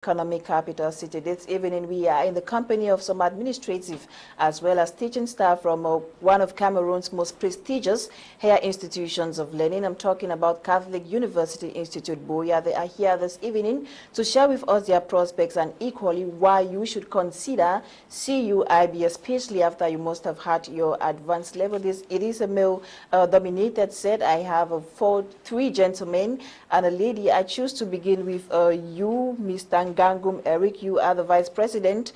economic capital city. This evening we are in the company of some administrative as well as teaching staff from one of Cameroon's most prestigious higher institutions of learning. I'm talking about Catholic University Institute Buea. They are here this evening to share with us their prospects and equally why you should consider CUIB, especially after you must have had your advanced level. It is a male dominated set. I have three gentlemen and a lady. I choose to begin with you, Mr. Ngangoum Eric. You are the Vice President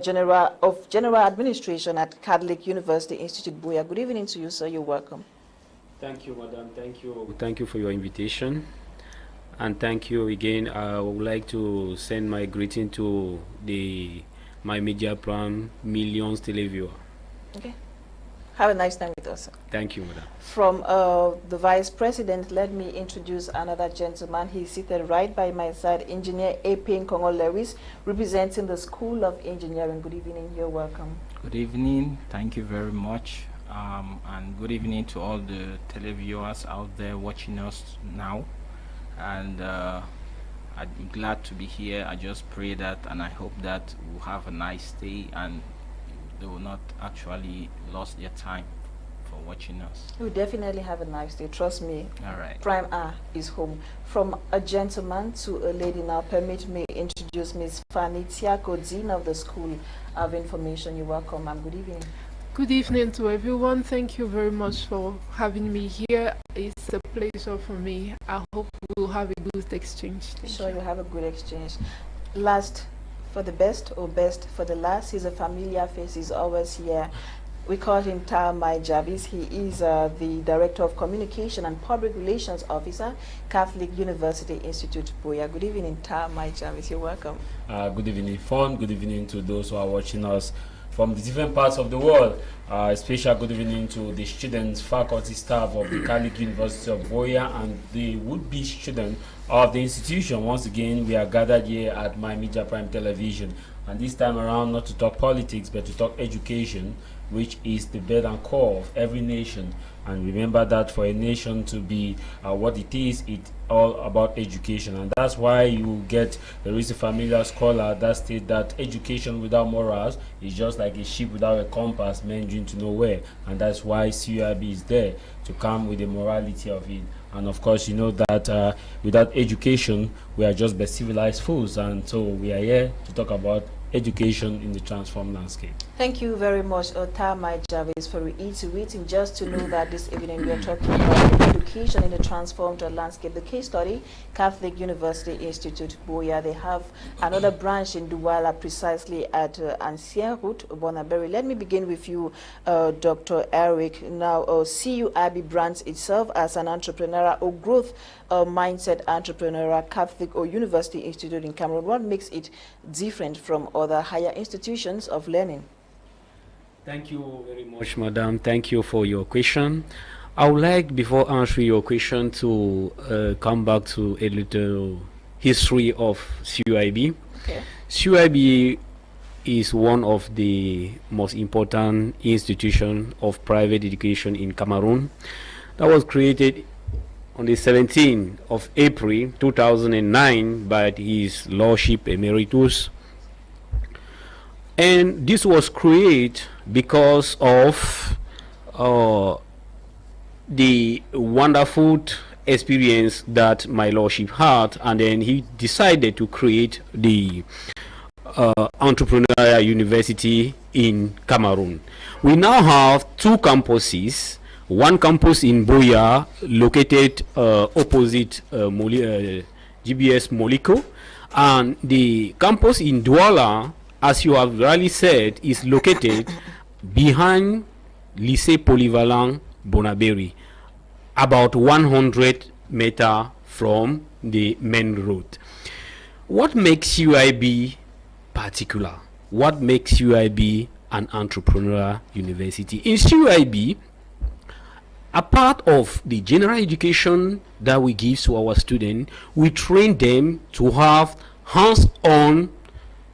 General Administration at Catholic University Institute Buea. Good evening to you, sir. You're welcome. Thank you, madam. Thank you. Thank you for your invitation. And thank you again. I would like to send my greeting to my media plan millions televiewer. Okay. Have a nice time with us, sir. Thank you, madam. From the Vice President, let me introduce another gentleman. He's seated right by my side, Engineer Epey Nkongho, representing the School of Engineering. Good evening. You're welcome. Good evening. Thank you very much. And good evening to all the televiewers out there watching us now. And I'm glad to be here. I just pray that and I hope that we'll have a nice day and they will not actually lost their time for watching us. We definitely have a nice day, trust me. All right. Prime R is home. From a gentleman to a lady now, permit me introduce Ms. Fany, Tiako, Dean of the School of Information. You're welcome, ma'am. Good evening. Good evening to everyone. Thank you very much for having me here. It's a pleasure for me. I hope we'll have a good exchange. Sure, you'll have a good exchange. Last for the best or best for the last. He's a familiar face. He's always here. We call him Javis. He is the Director of Communication and Public Relations Officer, Catholic University Institute Buea. Good evening, Javis. You're welcome. Good evening, Fon. Good evening to those who are watching us from the different parts of the world. Special good evening to the students, faculty, staff of the Catholic University of Buea and the would-be student of the institution. Once again, we are gathered here at My Media Prime Television, and this time around not to talk politics but to talk education, which is the bed and core of every nation. And remember that for a nation to be what it is, it's all about education. And that's why you get, there is a familiar scholar that states that education without morals is just like a ship without a compass meandering to nowhere. And that's why CUIB is there to come with the morality of it. And of course, you know that without education, we are just best civilized fools. And so we are here to talk about education in the transformed landscape. Thank you very much, Javis, for reiterating. Just to know that this evening we are talking about education in the transformed landscape. The case study, Catholic University Institute Buea. They have another branch in Douala, precisely at Ancien Route, Bonaberi. Let me begin with you, Dr. Eric. Now, CUIB brands itself as an entrepreneurial or growth mindset entrepreneurial Catholic or University Institute in Cameroon. What makes it different from other higher institutions of learning? Thank you very much, madam. Thank you for your question. I would like, before answering your question, to come back to a little history of CUIB. Okay. CUIB is one of the most important institutions of private education in Cameroon. That was created on the 17th of April 2009 by His Lordship Emeritus. And this was created because of the wonderful experience that my lordship had, and then he decided to create the entrepreneurial university in Cameroon. We now have two campuses. One campus in Buea, located opposite GBS Moliko, and the campus in Douala, as you have rightly said, is located behind Lycée Polyvalent Bonaberi, about 100 meters from the main road. What makes UIB particular? What makes UIB an entrepreneurial university? In UIB, a part of the general education that we give to our students, we train them to have hands-on,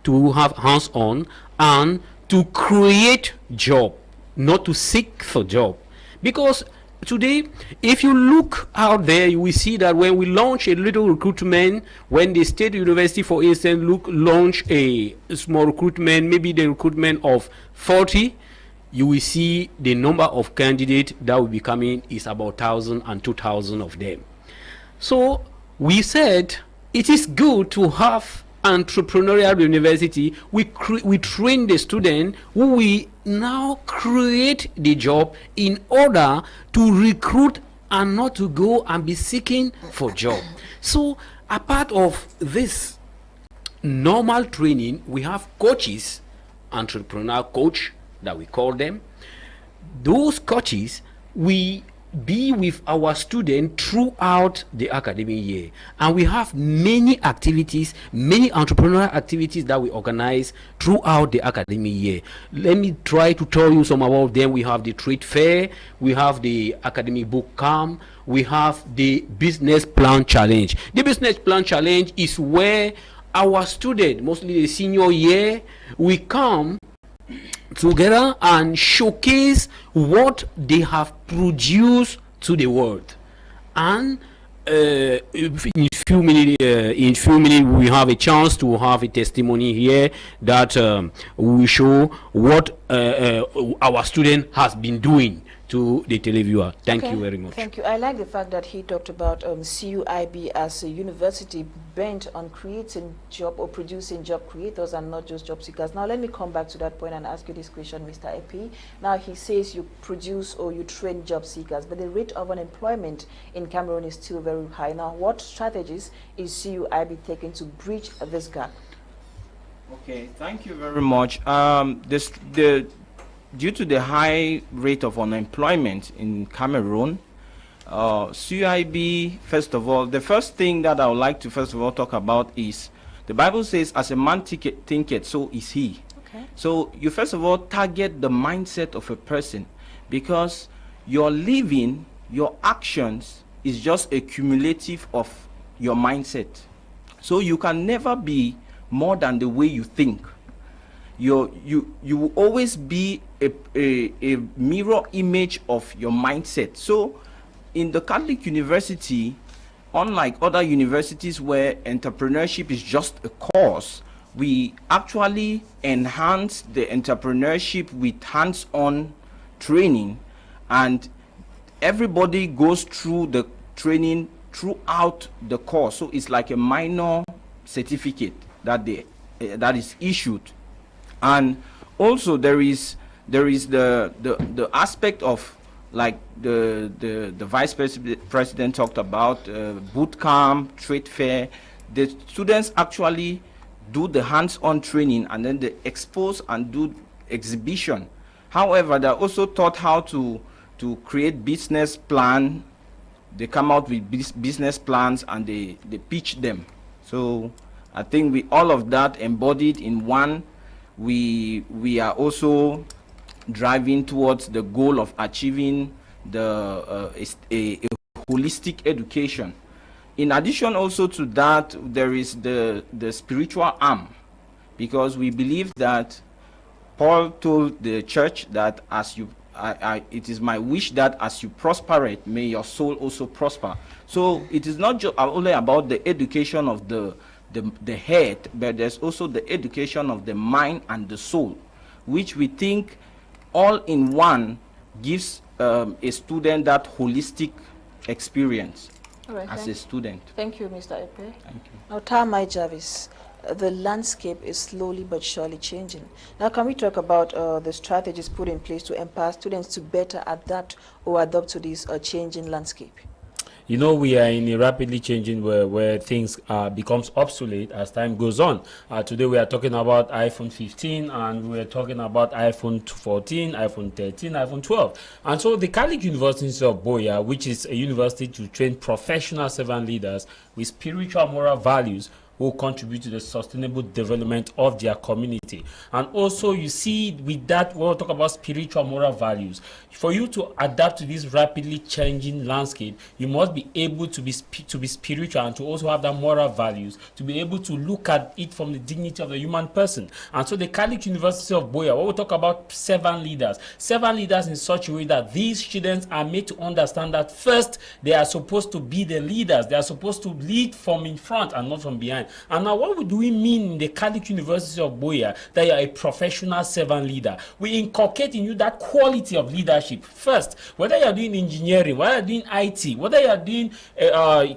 and to create job, not to seek for job. Because today, if you look out there, you will see that when we launch a little recruitment, when the state university, for instance, launch a small recruitment, maybe the recruitment of 40, you will see the number of candidates that will be coming is about 1,000 and 2,000 of them. So we said it is good to have entrepreneurial university. We train the student who we now create the job in order to recruit and not to go and be seeking for job. So a part of this normal training, we have coaches, entrepreneur coach that we call them. Those coaches, we be with our students throughout the academic year, and we have many activities, many entrepreneurial activities that we organize throughout the academic year. Let me try to tell you some about them. We have the trade fair, we have the academic book camp, we have the business plan challenge. The business plan challenge is where our students, mostly the senior year, we come together and showcase what they have produced to the world. And in few minutes we have a chance to have a testimony here that we show what our student has been doing to the televiewer. Thank you very much. Thank you. I like the fact that he talked about CUIB as a university bent on creating job or producing job creators and not just job seekers. Now let me come back to that point and ask you this question, Mr. Epey. Now he says you produce or you train job seekers, but the rate of unemployment in Cameroon is still very high. Now what strategies is CUIB taking to bridge this gap? Okay, thank you very much. Due to the high rate of unemployment in Cameroon, CUIB, first of all, the first thing that I would like to first of all talk about is the Bible says, as a man thinketh, so is he. Okay. So you first of all target the mindset of a person, because your living, your actions is just a cumulative of your mindset. So you can never be more than the way you think. You will always be a mirror image of your mindset. So in the Catholic University, unlike other universities where entrepreneurship is just a course, we actually enhance the entrepreneurship with hands-on training, and everybody goes through the training throughout the course. So it's like a minor certificate that is issued. And also there is the aspect of, like the vice president talked about, boot camp, trade fair. The students actually do the hands-on training, and then they expose and do exhibition. However, they're also taught how to create business plan. They come out with business plans and they pitch them. So I think all of that embodied in one. We are also driving towards the goal of achieving a holistic education. In addition also to that, there is the spiritual arm, because we believe that Paul told the church that it is my wish that as you prosper, may your soul also prosper. So it is not just only about the education of the head, but there's also the education of the mind and the soul, which we think all in one gives a student that holistic experience as a student. Thank you, Mr. Epey. Thank you. Now, Tamai Javis, the landscape is slowly but surely changing. Now, can we talk about the strategies put in place to empower students to better adapt or adopt to this changing landscape? You know, we are in a rapidly changing where things becomes obsolete as time goes on. Today we are talking about iPhone 15, and we are talking about iPhone 14, iPhone 13, iPhone 12. And so the Catholic University of Boya, which is a university to train professional servant leaders with spiritual moral values, who will contribute to the sustainable development of their community. And also, you see, with that, we'll talk about spiritual moral values. For you to adapt to this rapidly changing landscape, you must be able to be spiritual and to also have that moral values, to be able to look at it from the dignity of the human person. And so the Catholic University of Buea, we will talk about servant leaders in such a way that these students are made to understand that first, they are supposed to be the leaders. They are supposed to lead from in front and not from behind. And now, what do we mean in the Catholic University of Buea that you are a professional servant leader? We inculcate in you that quality of leadership. First, whether you are doing engineering, whether you are doing IT, whether you are doing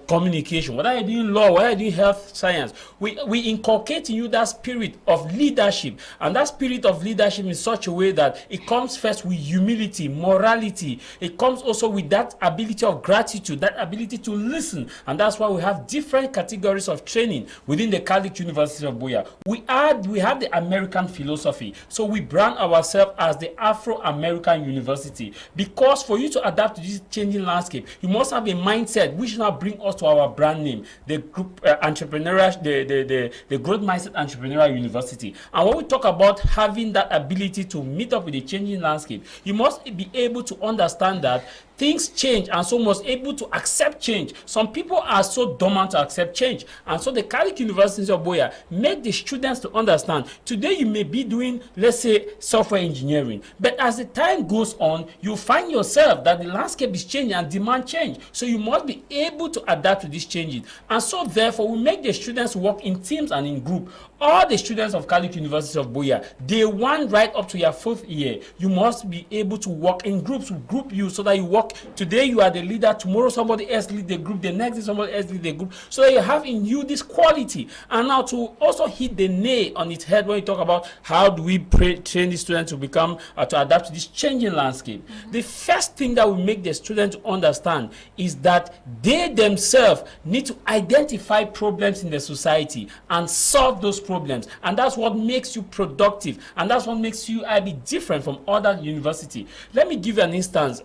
communication, whether you are doing law, whether you are doing health science, we inculcate in you that spirit of leadership. And that spirit of leadership in such a way that it comes first with humility, morality. It comes also with that ability of gratitude, that ability to listen. And that's why we have different categories of training within the Catholic University of Buea. We have the American philosophy. So we brand ourselves as the Afro-American University, because for you to adapt to this changing landscape, you must have a mindset which now bring us to our brand name, the group entrepreneurial, the growth mindset entrepreneurial university. And when we talk about having that ability to meet up with the changing landscape, you must be able to understand that things change, and so must able to accept change. Some people are so dormant to accept change, and so the Catholic University of Buea make the students to understand. Today you may be doing, let's say, software engineering, but as the time goes on, you find yourself that the landscape is changing and demand change. So you must be able to adapt to this changing, and so therefore we make the students work in teams and in group. All the students of Catholic University of Buea, day one right up to your 4th year, you must be able to work in groups, group you, so that you work. Today you are the leader, tomorrow somebody else lead the group, the next day somebody else lead the group, so that you have in you this quality. And now to also hit the nail on its head when you talk about how do we train the students to become to adapt to this changing landscape. The first thing that will make the students understand is that they themselves need to identify problems in the society and solve those problems, and that's what makes you productive, and that's what makes you be different from other universities. Let me give you an instance,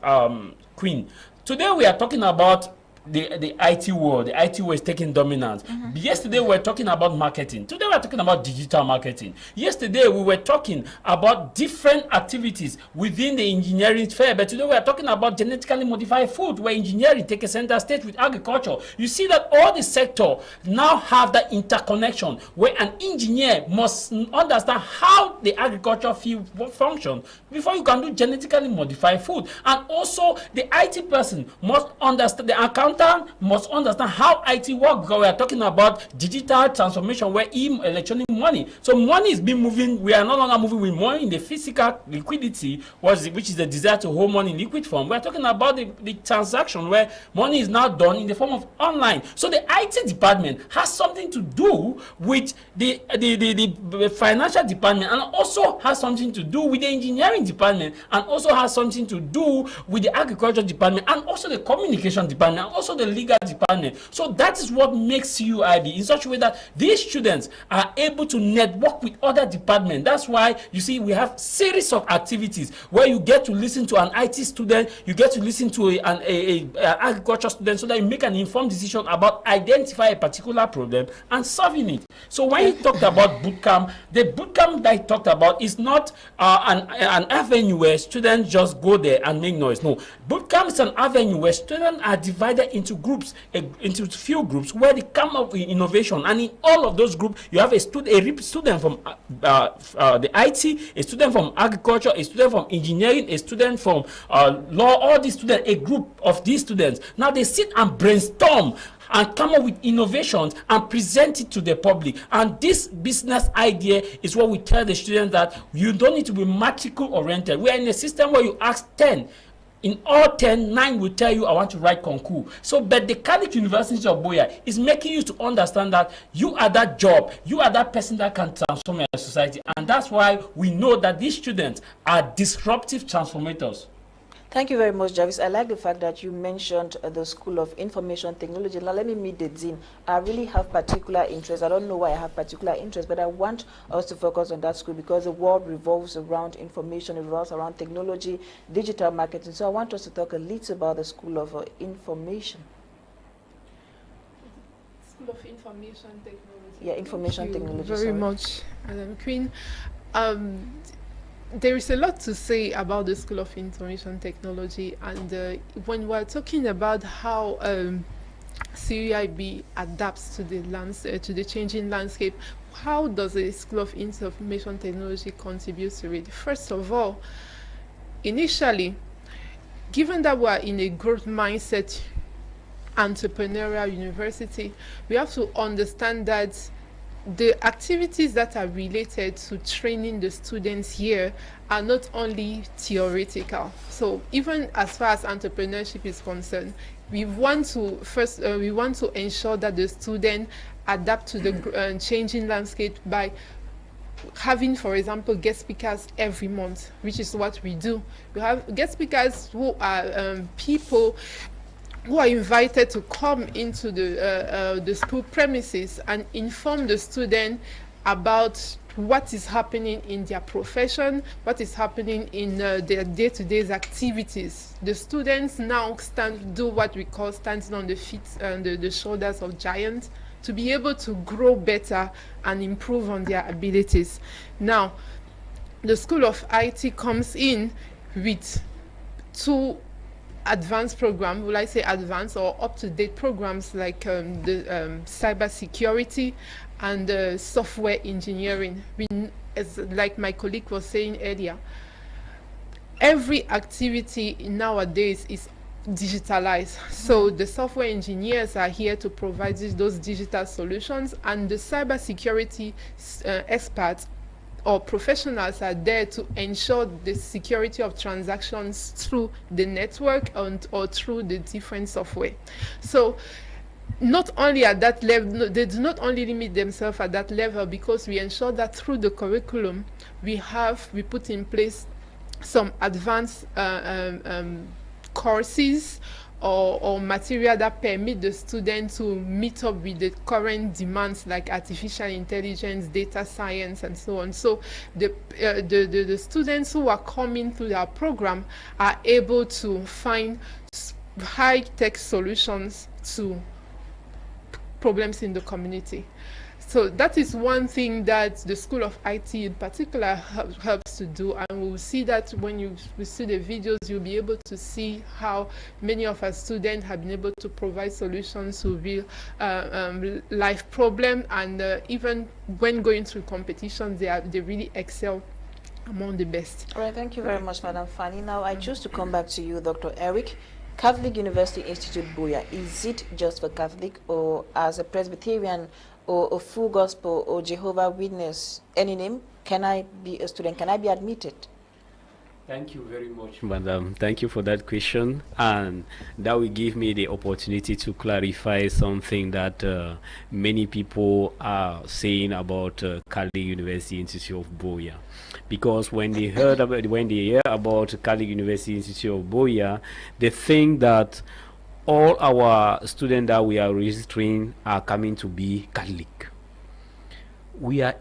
Queen. Today we are talking about the IT world. The IT world is taking dominance. Yesterday we were talking about marketing. Today we are talking about digital marketing. Yesterday we were talking about different activities within the engineering sphere, but today we are talking about genetically modified food, where engineering takes a center stage with agriculture. You see that all the sector now have that interconnection, where an engineer must understand how the agriculture field function before you can do genetically modified food. And also the IT person must understand, the accountant must understand how IT works, because we are talking about digital transformation, where electronic money. So money is being moving. We are no longer moving with money in the physical liquidity, which is the desire to hold money in liquid form. We are talking about the transaction, where money is now done in the form of online. So the IT department has something to do with the financial department, and also has something to do with the engineering department, and also has something to do with the agriculture department, and also the communication department, and also the legal department. So that is what makes CUIB in such a way that these students are able to network with other departments. That's why you see we have series of activities where you get to listen to an IT student, you get to listen to an agriculture student, so that you make an informed decision about identify a particular problem and solving it. So when you talked about bootcamp, the bootcamp that I talked about is not an avenue where students just go there and make noise. No, bootcamp is an avenue where students are divided into groups, into few groups, where they come up with innovation. And in all of those groups, you have a student from the IT, a student from agriculture, a student from engineering, a student from law. All these students, a group of these students, now they sit and brainstorm and come up with innovations and present it to the public. And this business idea is what we tell the students, that you don't need to be matricule oriented. We are in a system where you ask 10. In all 10, 9 will tell you, I want to write concours. So, but the Catholic University of Buea is making you to understand that you are that job, you are that person that can transform your society. And that's why we know that these students are disruptive transformators. Thank you very much, Javis. I like the fact that you mentioned the School of Information Technology. Now, let me meet the dean. I really have particular interest. I don't know why I have particular interest, but I want us to focus on that school, because the world revolves around information, it revolves around technology, digital marketing. So I want us to talk a little about the School of Information. School of Information Technology. Yeah, information technology. Very much, Madam Queen. There is a lot to say about the School of Information Technology, and when we're talking about how CUIB adapts to the changing landscape, how does the School of Information Technology contribute to it? First of all, initially, given that we're in a growth mindset entrepreneurial university, we have to understand that the activities that are related to training the students here are not only theoretical. So even as far as entrepreneurship is concerned, we want to ensure that the student adapt to the changing landscape by having, for example, guest speakers every month, which is what we do. We have guest speakers who are people who are invited to come into the school premises and inform the student about what is happening in their profession, what is happening in their day-to-day activities. The students now do what we call standing on the feet and the shoulders of giants, to be able to grow better and improve on their abilities. Now, the School of IT comes in with two advanced programs, will I say advanced or up-to-date programs, like the cyber security and software engineering. As like my colleague was saying earlier, every activity nowadays is digitalized. So the software engineers are here to provide those digital solutions, and the cyber security experts or professionals are there to ensure the security of transactions through the network or through the different software. So not only at that level, they do not only limit themselves at that level, because we ensure that through the curriculum we put in place some advanced courses or material that permit the student to meet up with the current demands, like artificial intelligence, data science, and so on. So the students who are coming through our program are able to find high-tech solutions to problems in the community. So that is one thing that the School of IT in particular helps to do, and we'll see that when you see the videos, you'll be able to see how many of our students have been able to provide solutions to real life problems, and even when going through competitions, they really excel among the best. All right, thank you very much, Madam Fany. Now I choose to come back to you, Dr. Eric. Catholic University Institute Buea, is it just for Catholic, or as a Presbyterian or a Full Gospel or Jehovah's Witness, any name? Can I be a student? Can I be admitted? Thank you very much, Madam. Thank you for that question, and that will give me the opportunity to clarify something that many people are saying about Catholic University Institute of Buea. Because when they hear about Catholic University Institute of Buea, they think that all our students that we are registering are coming to be Catholic. We are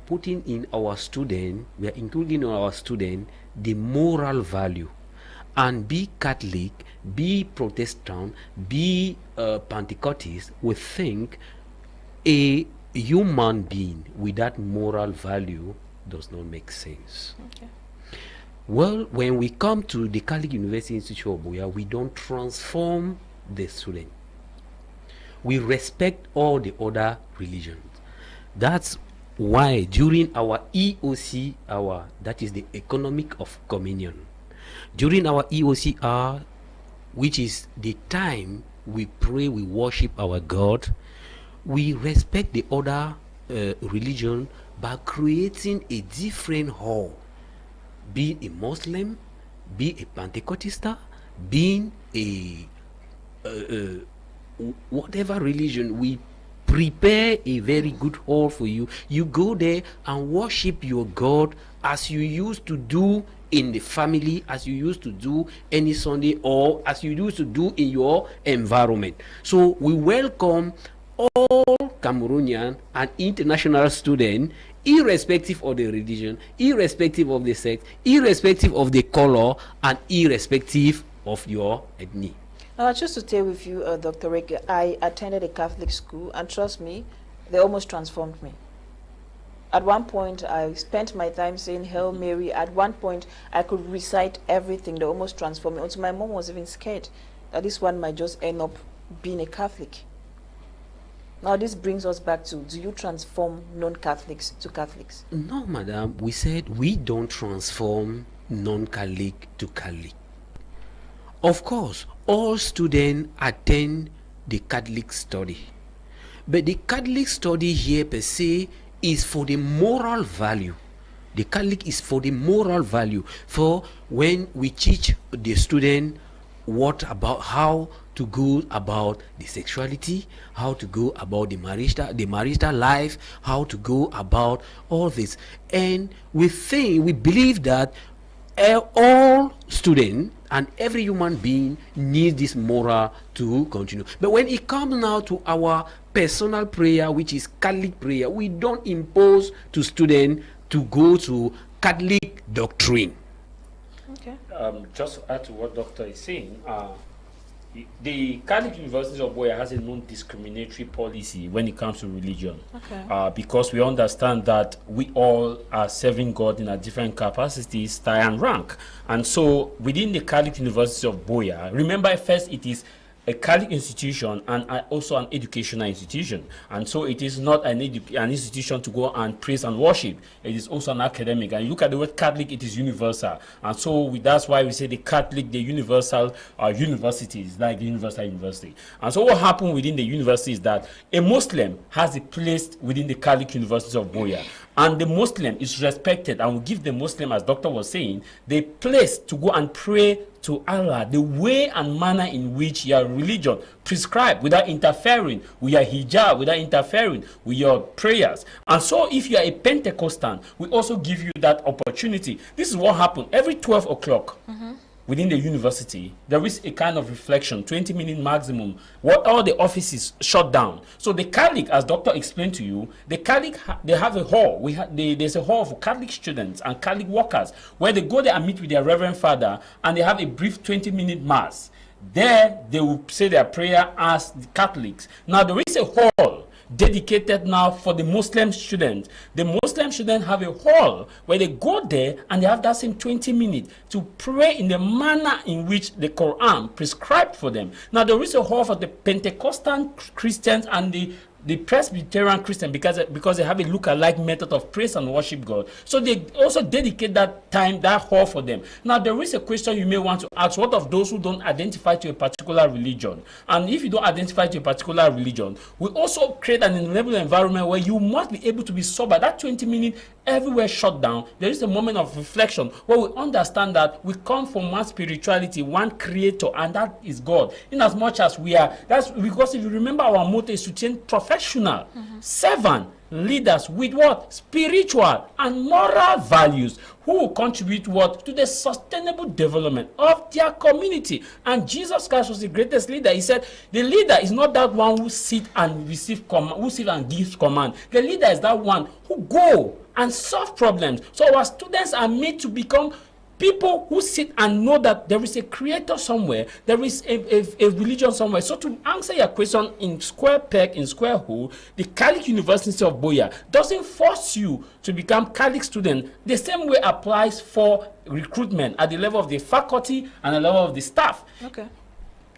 putting in our student, we are including in our student the moral value, and be Catholic, be Protestant, be Pentecostal. We think a human being with that moral value does not make sense. Okay. Well, when we come to the Catholic University Institute of Buea, we don't transform the student. We respect all the other religions. That's why during our EOC hour, that is the economic of communion, during our EOC hour, which is the time we pray, we worship our God, we respect the other religion by creating a different hall, be a Muslim, be a Pentecostal, being a whatever religion. We prepare a very good hall for you. You go there and worship your God as you used to do in the family, as you used to do any Sunday, or as you used to do in your environment. So we welcome all Cameroonian and international students, irrespective of the religion, irrespective of the sex, irrespective of the color, and irrespective of your ethnic. Now, just to stay with you, Dr. Rick, I attended a Catholic school, and trust me, they almost transformed me. At one point, I spent my time saying Hail Mary. At one point, I could recite everything. They almost transformed me. Also, my mom was even scared that this one might just end up being a Catholic. Now, this brings us back to, do you transform non-Catholics to Catholics? No, madam. We said we don't transform non-Catholic to Catholic. Of course, all students attend the Catholic study. But the Catholic study here per se is for the moral value. The Catholic is for the moral value. For when we teach the student what about how to go about the sexuality, how to go about the marital life, how to go about all this. And we believe that all students and every human being needs this moral to continue. But when it comes now to our personal prayer, which is Catholic prayer, we don't impose to students to go to Catholic doctrine. Okay. Just to add to what Doctor is saying, the Catholic University of Boya has a non-discriminatory policy when it comes to religion. Okay. Because we understand that we all are serving God in a different capacities, style, and rank. And so within the Catholic University of Boya, remember first it is a Catholic institution and also an educational institution, and so it is not an institution to go and praise and worship. It is also an academic. And you look at the word Catholic, it is universal, and so that's why we say the Catholic, the universal universities, like the universal university. And so what happened within the university is that a Muslim has a place within the Catholic University of Boya, and the Muslim is respected, and we give the Muslim, as Doctor was saying, the place to go and pray to Allah, the way and manner in which your religion prescribed, without interfering with your hijab, without interfering with your prayers. And so if you are a Pentecostal, we also give you that opportunity. This is what happened every 12 o'clock. Within the university, there is a kind of reflection, 20-minute maximum, what all the offices shut down. So the Catholic, as Doctor explained to you, the Catholic, they have a hall. There's a hall for Catholic students and Catholic workers where they go there and meet with their Reverend Father, and they have a brief 20-minute mass. There, they will say their prayer as the Catholics. Now, there is a hall dedicated now for the Muslim students. The Muslim students have a hall where they go there and they have that same 20 minutes to pray in the manner in which the Quran prescribed for them. Now there is a hall for the Pentecostal Christians and the Presbyterian Christian because they have a look-alike method of praise and worship God. So they also dedicate that time, that hall for them. Now there is a question you may want to ask: what of those who don't identify to a particular religion? And if you don't identify to a particular religion, we also create an enable environment where you must be able to be sober. That 20 minutes everywhere shut down. There is a moment of reflection where we understand that we come from one spirituality, one creator, and that is God. In as much as we are, that's because if you remember, our motto is to change professional, servant, leaders with what? Spiritual and moral values, who will contribute what? To the sustainable development of their community. And Jesus Christ was the greatest leader. He said the leader is not that one who sit and receive command, who sit and gives command. The leader is that one who go and solve problems. So our students are made to become people who sit and know that there is a creator somewhere, there is a religion somewhere. So to answer your question in square peg, in square hole, the Catholic University of Boya doesn't force you to become Catholic student. The same way applies for recruitment at the level of the faculty and the level of the staff. Okay.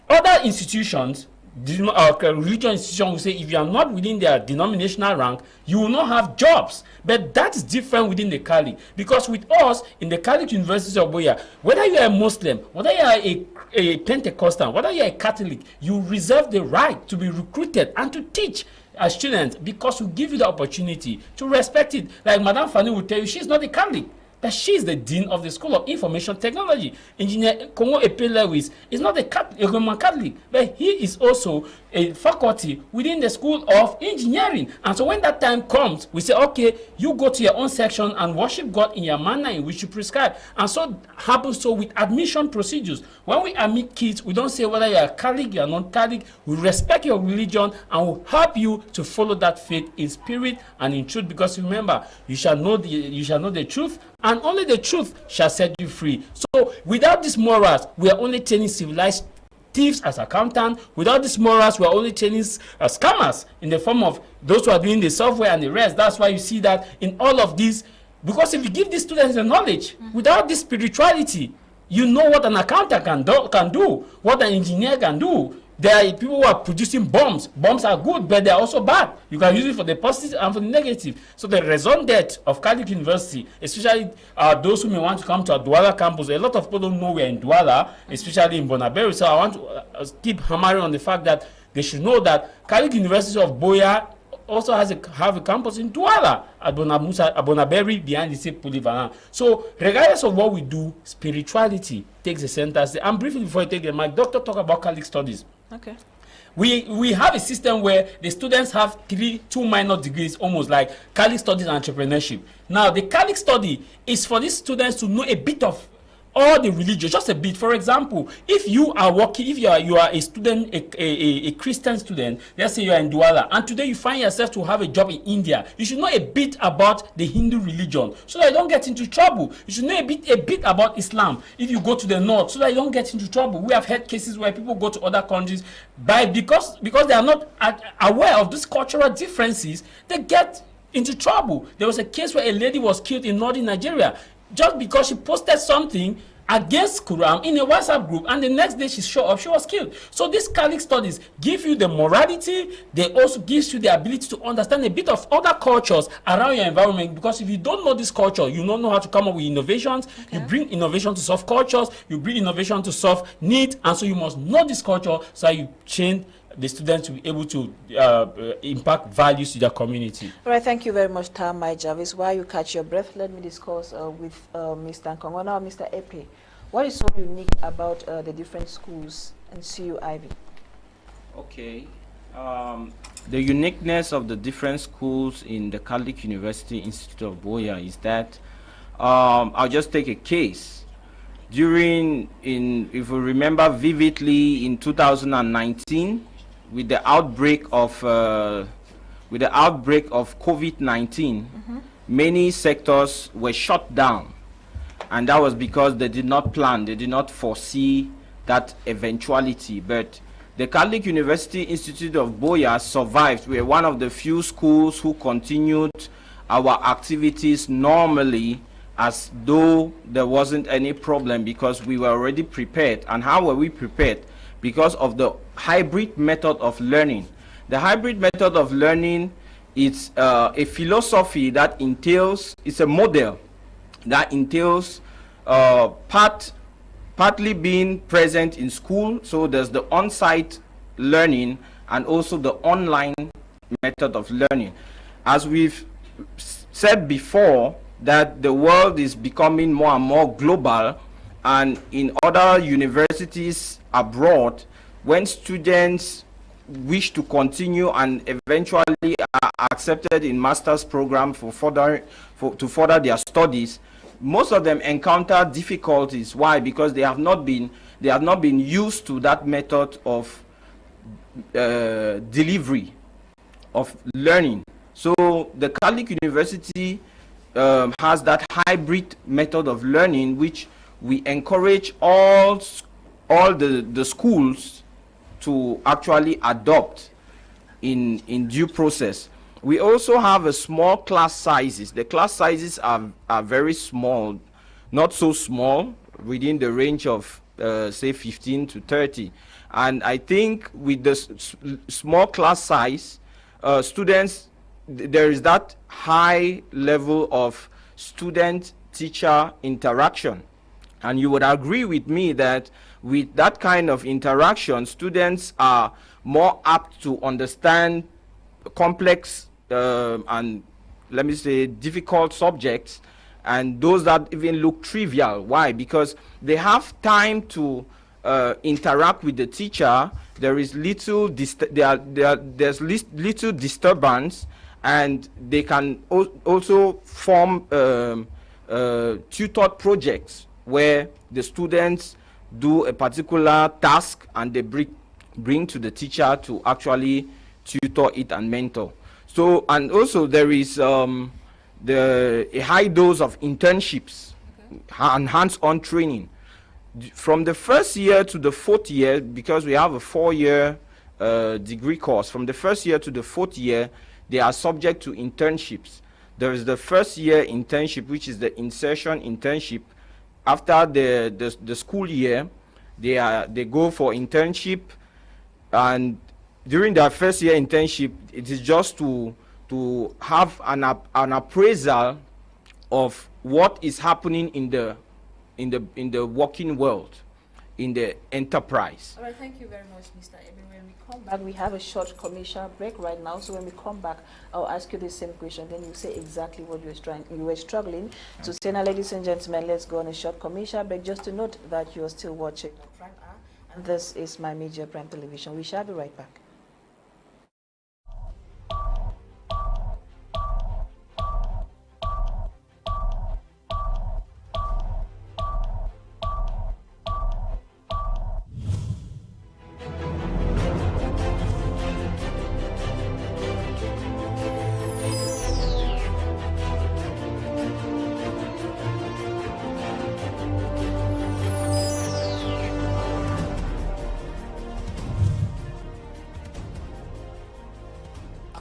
Other institutions, religious institution will say if you are not within their denominational rank, you will not have jobs. But that is different within the Catholic, because with us in the Catholic University of Boya, whether you are a Muslim, whether you are a Pentecostal, whether you are a Catholic, you reserve the right to be recruited and to teach as students, because we give you the opportunity to respect it. Like Madame Fany will tell you, she's not a Catholic, but she is the dean of the School of Information Technology. Engineer Nkongho Epey is not a Roman Catholic, but he is also a faculty within the School of Engineering. And so when that time comes, we say, okay, you go to your own section and worship God in your manner in which you prescribe. And so happens so with admission procedures. When we admit kids, we don't say whether you are Catholic, you are not Catholic. We respect your religion and will help you to follow that faith in spirit and in truth. Because remember, you shall know the truth, and only the truth shall set you free. So without these morals, we are only turning civilized thieves, as accountants. Without these morals, we are only training scammers in the form of those who are doing the software and the rest. That's why you see that in all of these, because if you give these students the knowledge, without this spirituality, you know what an accountant can do, what an engineer can do. There are people who are producing bombs. Bombs are good, but they are also bad. You can use it for the positive and for the negative. So the raison d'etre of Catholic University, especially those who may want to come to our Douala campus, a lot of people don't know we're in Douala, especially in Bonaberi. So I want to keep hammering on the fact that they should know that Catholic University of Boya also have a campus in Douala at Bonaberi behind the same polyvalent. So regardless of what we do, spirituality takes the center. And briefly before I take the mic, Doctor talk about Catholic studies. Okay. We have a system where the students have two minor degrees, almost like Catholic studies and entrepreneurship. Now the Catholic study is for these students to know a bit of all the religions, just a bit. For example, if you are working, if you are a student, a Christian student, let's say you are in Douala, and today you find yourself to have a job in India, you should know a bit about the Hindu religion so that you don't get into trouble. You should know a bit about Islam if you go to the north, so that you don't get into trouble. We have had cases where people go to other countries because they are not aware of these cultural differences, they get into trouble. There was a case where a lady was killed in northern Nigeria just because she posted something against Quran in a WhatsApp group, and the next day she showed up, she was killed. So these Catholic studies give you the morality, they also gives you the ability to understand a bit of other cultures around your environment, because if you don't know this culture, you don't know how to come up with innovations. Okay. You bring innovation to solve cultures, you bring innovation to solve needs, and so you must know this culture so you change the students to be able to impact values to their community. All right, thank you very much, Javis. While you catch your breath, let me discuss with Mr. Nkongho. Now, Mr. Epey, what is so unique about the different schools in CUIB? Okay. The uniqueness of the different schools in the Catholic University Institute of Boya is that I'll just take a case. If you remember vividly, in 2019, with the outbreak of COVID-19, many sectors were shut down, and that was because they did not plan, they did not foresee that eventuality. But the Catholic University Institute of Boya survived. We are one of the few schools who continued our activities normally, as though there wasn't any problem, because we were already prepared. And how were we prepared? Because of the hybrid method of learning. The hybrid method of learning is a philosophy that entails, it's a model that entails partly being present in school. So there's the on-site learning and also the online method of learning. As we've said before, that the world is becoming more and more global, and in other universities abroad, when students wish to continue and eventually are accepted in master's program to further their studies, most of them encounter difficulties. Why? Because they have not been used to that method of delivery of learning. So the Catholic University has that hybrid method of learning, which we encourage all the schools to actually adopt in due process. We also have a small class sizes. The class sizes are very small, not so small, within the range of say 15 to 30. And I think with the small class size, students, there is that high level of student-teacher interaction. And you would agree with me that with that kind of interaction, students are more apt to understand complex and, let me say, difficult subjects, and those that even look trivial. Why? Because they have time to interact with the teacher. There is little there's little disturbance, and they can also form tutored projects where the students do a particular task and they bring to the teacher to actually tutor it and mentor. So, and also there is a high dose of internships and hands-on training. from the first year to the fourth year, because we have a 4-year degree course, from the first year to the fourth year, they are subject to internships. There is the first year internship, which is the insertion internship. After the school year, they go for internship, and during their first year internship, it is just to have an appraisal of what is happening in the working world, in the enterprise. All right, thank you very much, Mr. Epey. When we come back, we have a short commercial break right now. So when we come back, I'll ask you the same question. Then you say exactly what you were struggling to say. Now, ladies and gentlemen, let's go on a short commercial break. Just to note that you are still watching Prime Hour, and this is My Media Prime Television. We shall be right back.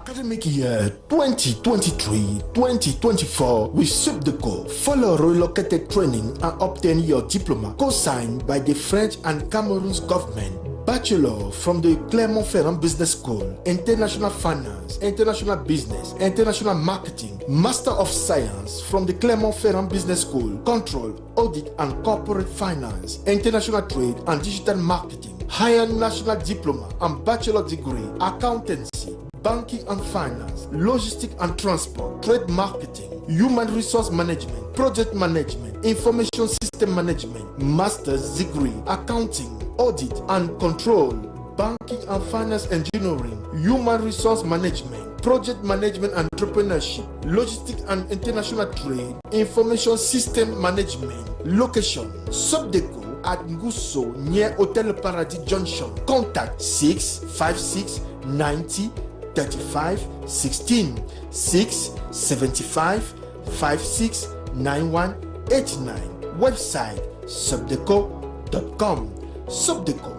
Academic year 2023-2024 with CUIB. Follow relocated training and obtain your diploma co-signed by the French and Cameroon's government. Bachelor from the Clermont-Ferrand Business School, International Finance, International Business, International Marketing. Master of Science from the Clermont-Ferrand Business School, Control, Audit and Corporate Finance, International Trade and Digital Marketing. Higher National Diploma and Bachelor Degree, Accountancy, Banking and Finance, Logistics and Transport, Trade Marketing, Human Resource Management, Project Management, Information System Management, Master's Degree, Accounting, Audit and Control, Banking and Finance Engineering, Human Resource Management, Project Management and Entrepreneurship, Logistics and International Trade, Information System Management. Location, Subdeco at Nguso near Hotel Paradis Junction. Contact 656 90 35 16 675 56 91 89. Website subdeco.com. Subdeco,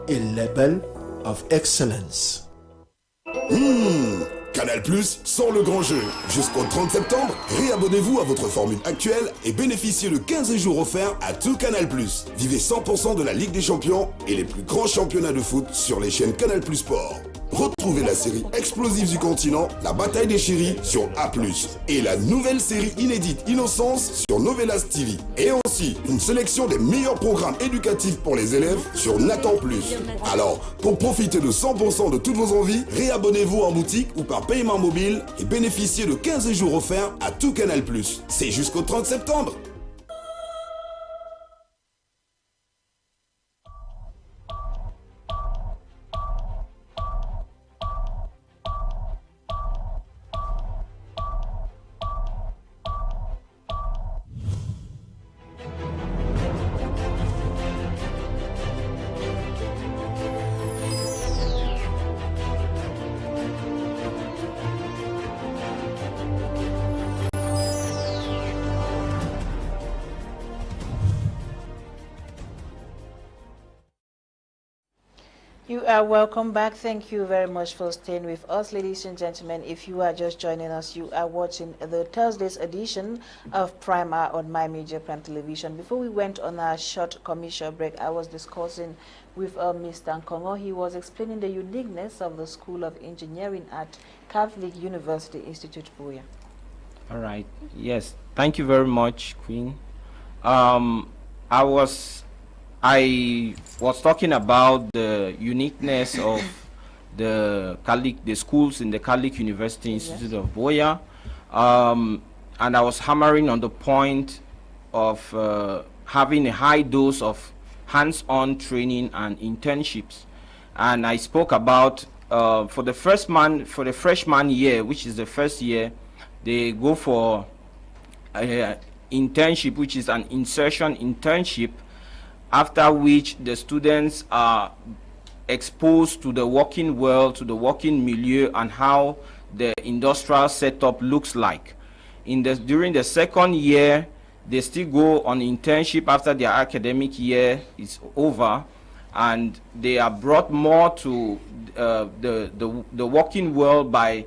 a label of excellence. Canal Plus sort le grand jeu. Jusqu'au 30 septembre, réabonnez-vous à votre formule actuelle et bénéficiez de 15 jours offerts à tout Canal Plus. Vivez 100% de la Ligue des Champions et les plus grands championnats de foot sur les chaînes Canal Plus Sport. Retrouvez la série explosive du continent, La Bataille des Chéris sur A+, et la nouvelle série inédite Innocence sur Novelas TV. Et aussi une sélection des meilleurs programmes éducatifs pour les élèves sur Nathan+. Alors, pour profiter de 100% de toutes vos envies, réabonnez-vous en boutique ou par paiement mobile et bénéficiez de 15 jours offerts à tout Canal+. C'est jusqu'au 30 septembre. You are welcome back. Thank you very much for staying with us, ladies and gentlemen. If you are just joining us, you are watching the Thursday's edition of Prime Hour on My Media Prime Television. Before we went on a short commercial break, I was discussing with Mr. Nkongho. He was explaining the uniqueness of the School of Engineering at Catholic University Institute, Buea. All right. Yes. Thank you very much, Queen. I was talking about the uniqueness of the schools in the Catholic University Institute of Buea, and I was hammering on the point of having a high dose of hands-on training and internships. And I spoke about for the freshman year, which is the first year, they go for an internship, which is an insertion internship, after which the students are exposed to the working world, to the working milieu, and how the industrial setup looks like. During the second year, they still go on internship after their academic year is over, and they are brought more to the working world by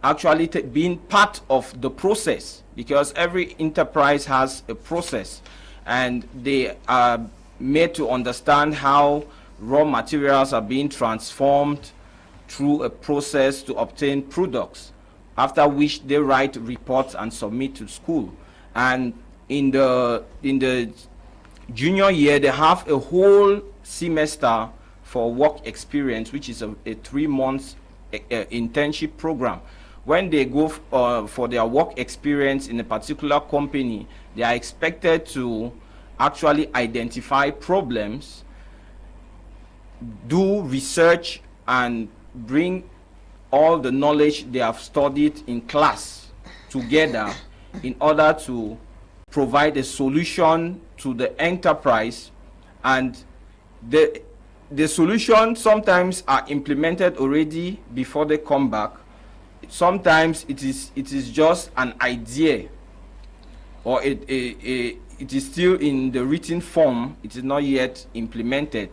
actually being part of the process, because every enterprise has a process, and they are made to understand how raw materials are being transformed through a process to obtain products, after which they write reports and submit to school. And in the junior year, they have a whole semester for work experience, which is a 3-month internship program. When they go for their work experience in a particular company, they are expected to actually identify problems, do research, and bring all the knowledge they have studied in class together in order to provide a solution to the enterprise. And the solution sometimes are implemented already before they come back. Sometimes it is just an idea, or it is still in the written form. It is not yet implemented.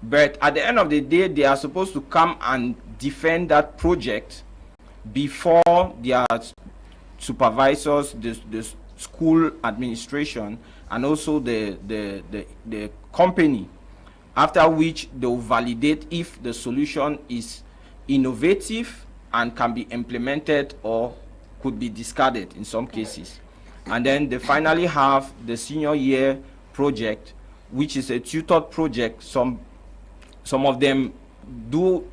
But at the end of the day, they are supposed to come and defend that project before their supervisors, the school administration, and also the company, after which they will validate if the solution is innovative and can be implemented or could be discarded in some cases. And then they finally have the senior year project, which is a tutored project. Some of them do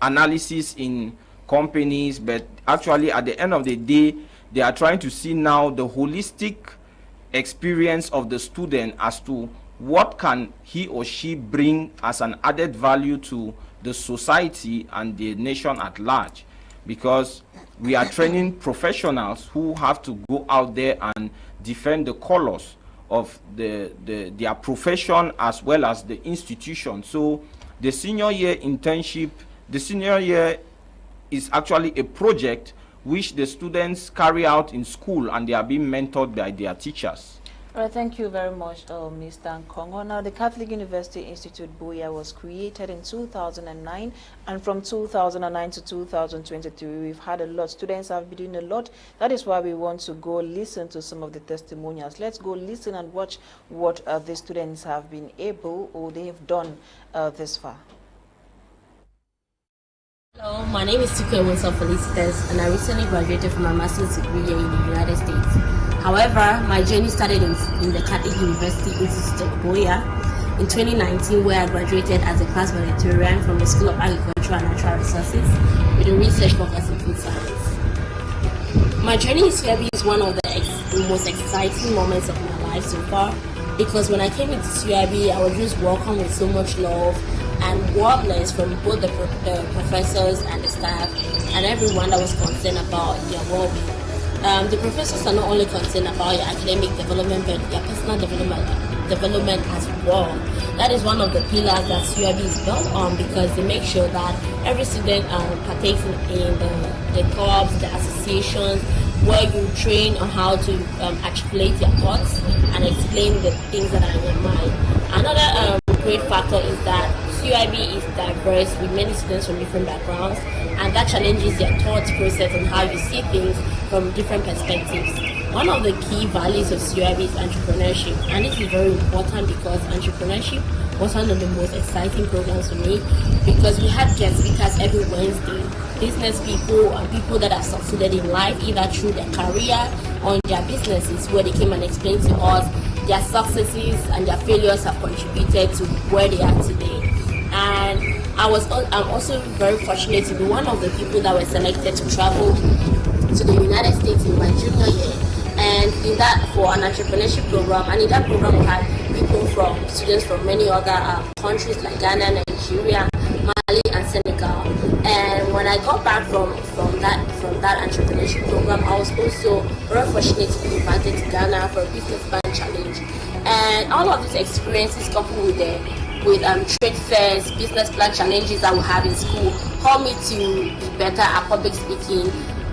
analysis in companies, but actually at the end of the day, they are trying to see now the holistic experience of the student as to what can he or she bring as an added value to the society and the nation at large. Because we are training professionals who have to go out there and defend the colors of their profession as well as the institution. So the senior year internship, the senior year is actually a project which the students carry out in school, and they are being mentored by their teachers. All right, thank you very much, Mr. Nkongho. Now, the Catholic University Institute Buea was created in 2009, and from 2009 to 2022, we've had a lot. Students have been doing a lot. That is why we want to go listen to some of the testimonials. Let's go listen and watch what the students have been able, or they have done this far. Hello, my name is Tiako Felicitas, and I recently graduated from my master's degree here in the United States. However, my journey started in the Catholic University Institute of Buea in 2019, where I graduated as a class valedictorian from the School of Agriculture and Natural Resources with a research focus in food science. My journey in CUIB is one of the most exciting moments of my life so far, because when I came into CUIB, I was just welcomed with so much love and warmness from both the professors and the staff and everyone that was concerned about your well-being. The professors are not only concerned about your academic development, but your personal development as well. That is one of the pillars that CUIB is built on, because they make sure that every student partakes in the clubs, the associations, where you train on how to articulate your thoughts and explain the things that are in your mind. Another great factor is that CUIB is diverse with many students from different backgrounds, and that challenges your thought process and how you see things from different perspectives. One of the key values of CUIB is entrepreneurship, and this is very important because entrepreneurship was one of the most exciting programs for me, because we had guest speakers every Wednesday, business people and people that have succeeded in life either through their career or in their businesses, where they came and explained to us their successes and their failures have contributed to where they are today. And I'm also very fortunate to be one of the people that were selected to travel to the United States in my junior year, and in that for an entrepreneurship program. And in that program we had students from many other countries like Ghana, Nigeria, Mali, and Senegal. And when I got back from that entrepreneurship program, I was also very fortunate to be invited to Ghana for a business plan challenge. And all of these experiences, coupled with trade fairs, business plan challenges that we have in school, helped me to be better at public speaking.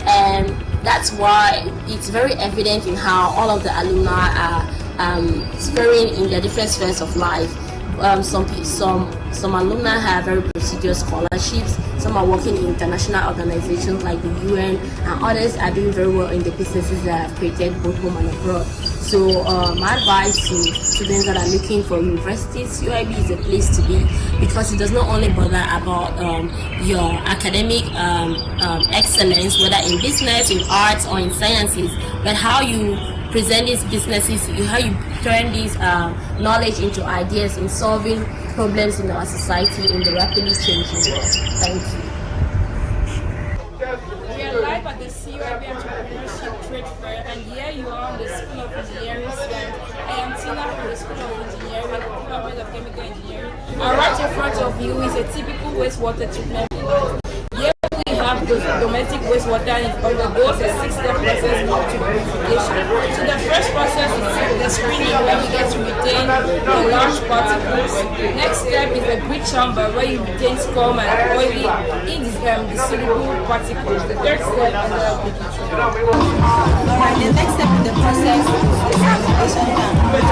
And that's why it's very evident in how all of the alumni are varying in their different spheres of life. Some alumni have very prestigious scholarships. Some are working in international organizations like the UN, and others are doing very well in the businesses that have created both home and abroad. So my advice to students that are looking for universities, CUIB is a place to be, because it does not only bother about your academic excellence, whether in business, in arts, or in sciences, but how you present these businesses, how you turn this knowledge into ideas in solving problems in our society in the rapidly changing world. Thank you. We are live at the CUIB Entrepreneurship Trade Fair, and here you are on the School of Engineering stand. I am Tina from the School of Engineering, Department of Chemical Engineering. And right in front of you is a typical wastewater treatment plant. Here we have the domestic wastewater, and it undergoes a 6-step process called purification. So the first process is the screening, where you get to retain the large particles. Next step is the grit chamber, where you retain scum and oily indissoluble particles. The third step is the application. Alright, the next step in the process is the purification tank, where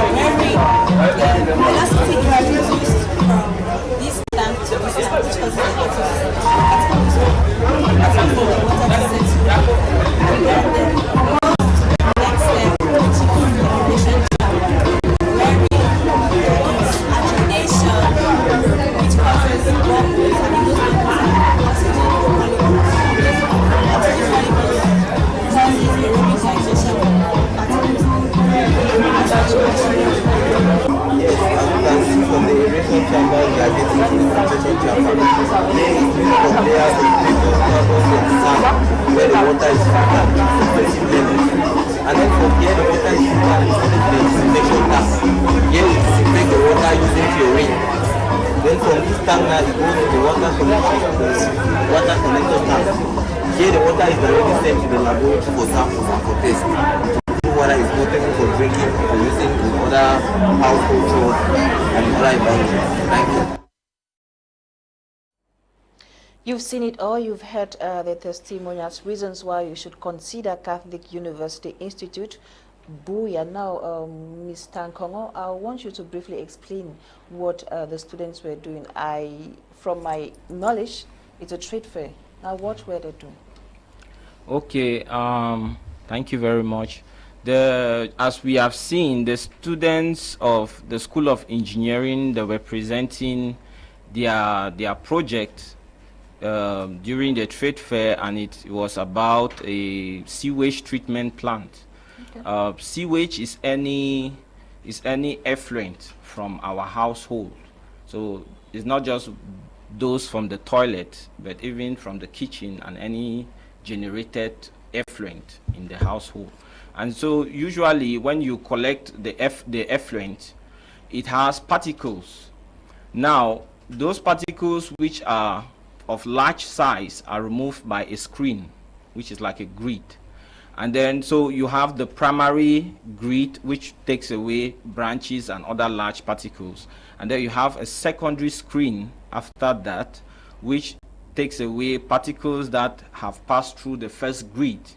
the velocity is reduced from this tank to this tank, which causes the water to and then the next step, which is the elimination chamber, where we use agitation, which causes bubbles, and in those bubbles oxygen molecules. Oxygen molecules causes aerobic digestion of particles. Yes, as you can see from the aeration chamber, we are getting to the filtration chamber. There is three layers of vapor, carbon, and sand, where the water is filtered to successive levels. And then from here, the water is filtered into the disinfection tank. Here we disinfect the water using chlorine. Then from this tank now, it goes to the water collector tank. Here the water is already sent to the laboratory for samples and for testing. Water is potable for drinking, for using in other household chores and other environments. Thank you. You've seen it all. You've heard the testimonials, reasons why you should consider Catholic University Institute, Buya. Now, Mr. Nkongho, I want you to briefly explain what the students were doing. From my knowledge, it's a trade fair. Now, what were they doing? Okay, thank you very much. As we have seen, the students of the School of Engineering, they were presenting their project during the trade fair, and it was about a sewage treatment plant. Okay. Sewage is any effluent from our household, so it's not just those from the toilet, but even from the kitchen and any generated effluent in the household. And so usually when you collect the effluent, it has particles. Now, those particles which are of large size are removed by a screen, which is like a grit. And then so you have the primary grit, which takes away branches and other large particles. And then you have a secondary screen after that, which takes away particles that have passed through the first grit.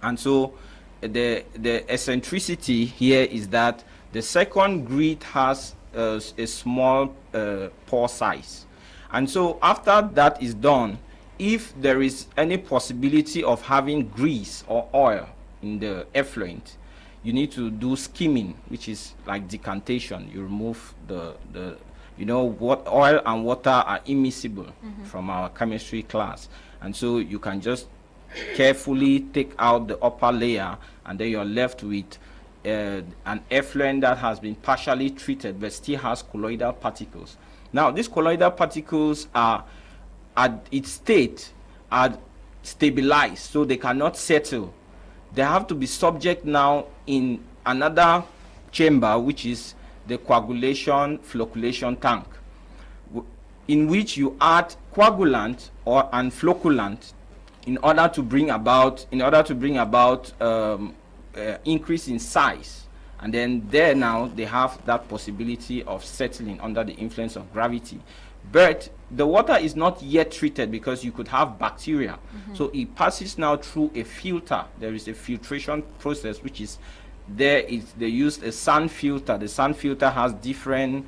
And so the eccentricity here is that the second grit has a small pore size. And so after that is done, if there is any possibility of having grease or oil in the effluent, you need to do skimming, which is like decantation. You remove what oil and water are immiscible from our chemistry class. And so you can just carefully take out the upper layer, and then you're left with an effluent that has been partially treated but still has colloidal particles. Now, these colloidal particles are at its state are stabilized, so they cannot settle. They have to be subject now in another chamber, which is the coagulation flocculation tank, in which you add coagulant and flocculant in order to bring about increase in size. And then there now they have that possibility of settling under the influence of gravity. But the water is not yet treated because you could have bacteria. So it passes now through a filter. There is a filtration process which is they used a sand filter. The sand filter has different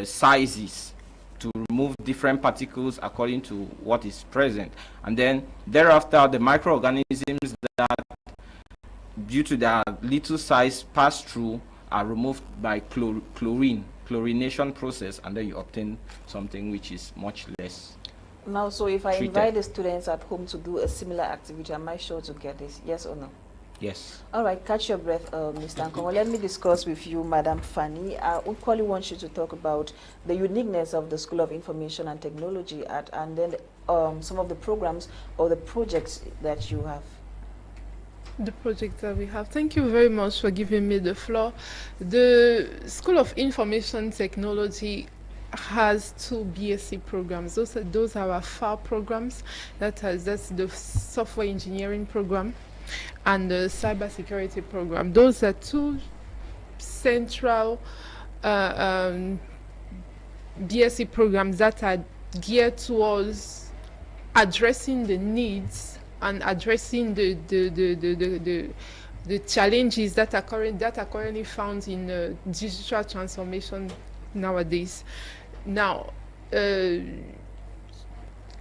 sizes to remove different particles according to what is present. And then thereafter, the microorganisms that, due to their little size, pass through are removed by chlorination process, and then you obtain something which is much less. Now, so if I treated. invite the students at home to do a similar activity, am I sure to get this? Yes or no? Yes. All right, catch your breath, Mr. Nkongho. Let me discuss with you, Madam Fany. I equally want you to talk about the uniqueness of the School of Information and Technology and then some of the programs or the projects that you have. The project that we have. Thank you very much for giving me the floor. The School of Information Technology has 2 BSc programs. Those are our FAR programs. That's the software engineering program and the cybersecurity program. Those are 2 central BSc programs that are geared towards addressing the needs and addressing the challenges that are currently found in digital transformation nowadays. Now,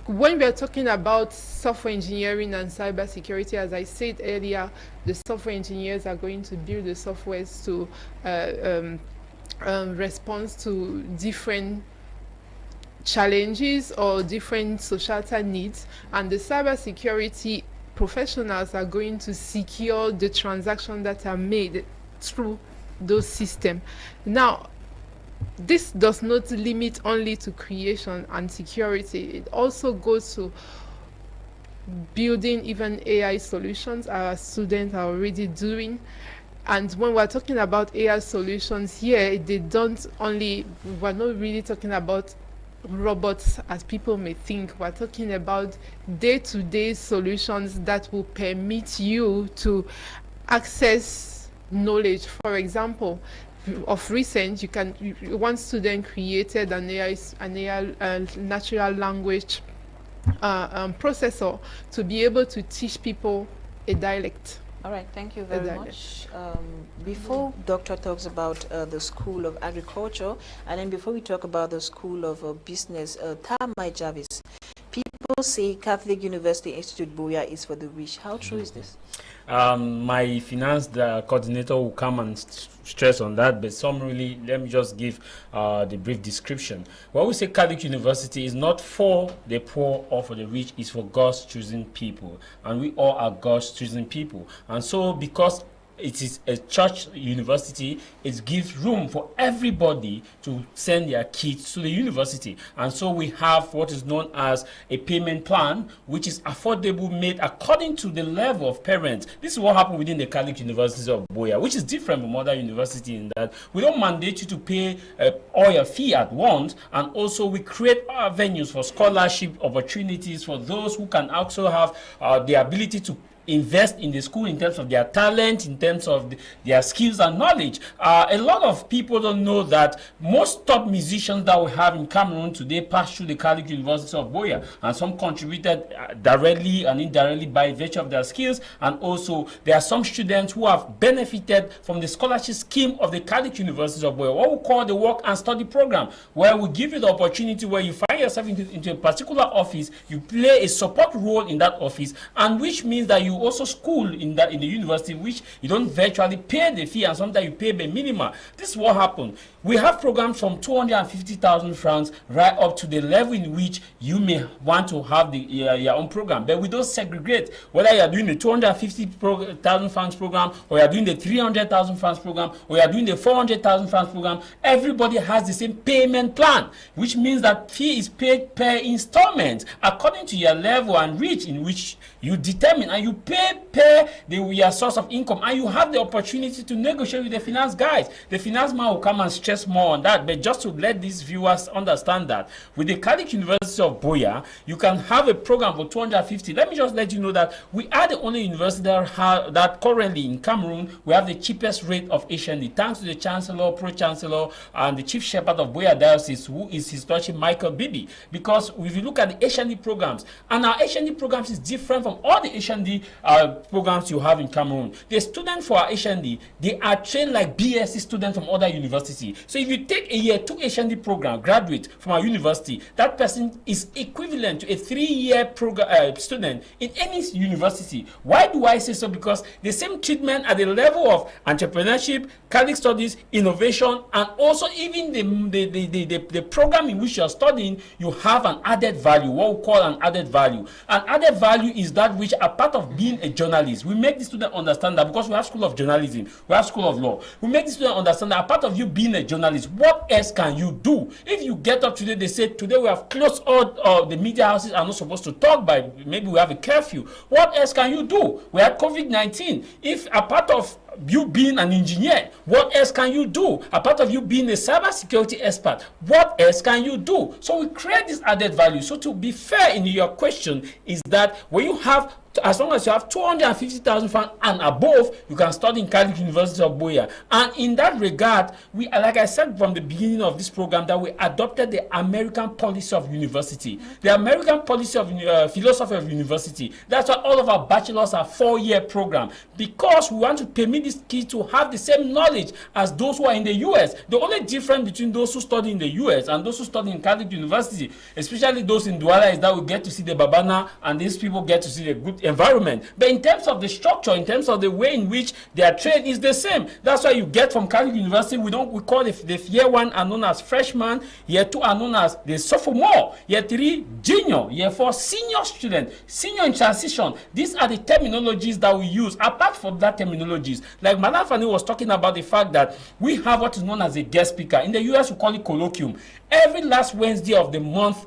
when we are talking about software engineering and cybersecurity, as I said earlier, the software engineers are going to build the softwares to respond to different challenges or different societal needs, and the cybersecurity professionals are going to secure the transactions that are made through those systems. Now, this does not limit only to creation and security. It also goes to building even AI solutions our students are already doing. And when we're talking about AI solutions here, we're not really talking about robots as people may think. We're talking about day-to-day solutions that will permit you to access knowledge. For example, of recent, one student created an AI natural language processor to be able to teach people a dialect. All right, thank you very much. Before Doctor talks about the School of Agriculture, and then before we talk about the School of Business, Javis, people say Catholic University Institute Buea is for the rich. How true is this? My finance coordinator will come and stress on that, but summary, let me just give the brief description. When we say Catholic University is not for the poor or for the rich, it's for God's chosen people, and we all are God's chosen people. And so because it is a church university, it gives room for everybody to send their kids to the university. And so we have what is known as a payment plan, which is affordable, made according to the level of parents. This is what happened within the Catholic University of Buea, which is different from other universities in that we don't mandate you to pay all your fee at once, and also we create venues for scholarship opportunities for those who can also have the ability to invest in the school in terms of their talent, in terms of their skills and knowledge. A lot of people don't know that most top musicians that we have in Cameroon today passed through the Catholic University of Buea, and some contributed directly and indirectly by virtue of their skills. And also there are some students who have benefited from the scholarship scheme of the Catholic University of Buea, what we call the work and study program, where we give you the opportunity where you find yourself into a particular office, you play a support role in that office, and which means that you also school in the university, which you don't virtually pay the fee, and sometimes you pay the minimum. This is what happened. We have programs from 250,000 francs right up to the level in which you may want to have your own program, but we don't segregate whether you are doing the 250,000 francs program, or you are doing the 300,000 francs program, or you are doing the 400,000 francs program. Everybody has the same payment plan, which means that fee is paid per installment according to your level and reach in which you determine, and you pay your source of income, and you have the opportunity to negotiate with the finance guys. The finance man will come and stress more on that, but just to let these viewers understand that with the Catholic University of Buea, you can have a program for 250. Let me just let you know that we are the only university that currently in Cameroon we have the cheapest rate of HND, thanks to the Chancellor, Pro-Chancellor, and the Chief Shepherd of Buea Diocese, who is His Lordship Michael Bibi. Because if you look at the HND programs, and our HND programs is different from all the HND programs you have in Cameroon. The students for our HND, they are trained like BSc students from other universities. So if you take a year 2 HND program, graduate from our university, that person is equivalent to a 3-year program student in any university. Why do I say so? Because the same treatment at the level of entrepreneurship, Catholic studies, innovation, and also even the program in which you are studying, you have an added value, what we call an added value. An added value is that which are part of being a journalist. We make the student understand that because we have school of journalism, we have school of law. We make the student understand that a part of you being a journalist, what else can you do? If you get up today, they say today we have closed all the media houses are not supposed to talk by, maybe we have a curfew. What else can you do? We had COVID-19. If a part of you being an engineer, what else can you do? A part of you being a cybersecurity expert, what else can you do? So we create this added value. So to be fair in your question is that when you have, as long as you have 250,000 francs and above, you can study in Catholic University of Buea. And in that regard, we, like I said from the beginning of this program, that we adopted the American policy of university. The American policy of philosophy of university. That's why all of our bachelors are 4-year program, because we want to permit these kids to have the same knowledge as those who are in the US. The only difference between those who study in the US and those who study in Catholic University, especially those in Douala, is that we get to see the Babana and these people get to see the good environment. But in terms of the structure, in terms of the way in which they are trained, is the same. That's why you get from Catholic University, we call the year 1 are known as freshman, year 2 are known as the sophomore, year 3 junior, year 4 senior student, senior in transition. These are the terminologies that we use. Apart from that terminologies, like Madam Fany was talking about the fact that we have what is known as a guest speaker. In the US, we call it colloquium. Every last Wednesday of the month,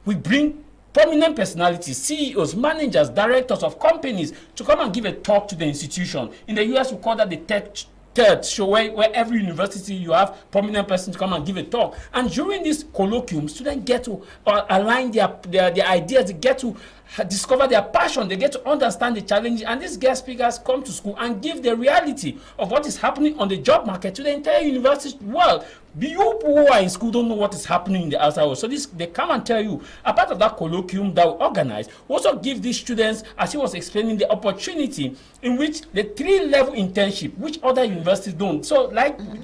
we bring prominent personalities, CEOs, managers, directors of companies to come and give a talk to the institution. In the US, we call that the TED show, where every university you have prominent persons to come and give a talk. And during this colloquium, students get to align their ideas, they get to discover their passion, they get to understand the challenges, and these guest speakers come to school and give the reality of what is happening on the job market to the entire university world. You who are in school don't know what is happening in the outside world. So they come and tell you. A part of that colloquium that we organize, we also give these students, as he was explaining, the opportunity in which the 3-level internship, which other universities don't. So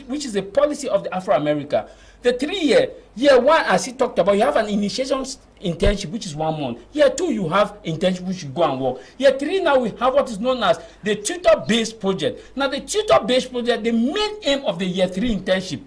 which is a policy of the Afro-America. The 3-year, year 1, as he talked about, you have an initiation internship, which is 1 month. Year 2, you have internship, which you go and work. Year 3, now we have what is known as the tutor-based project. Now, the tutor-based project, the main aim of the year 3 internship,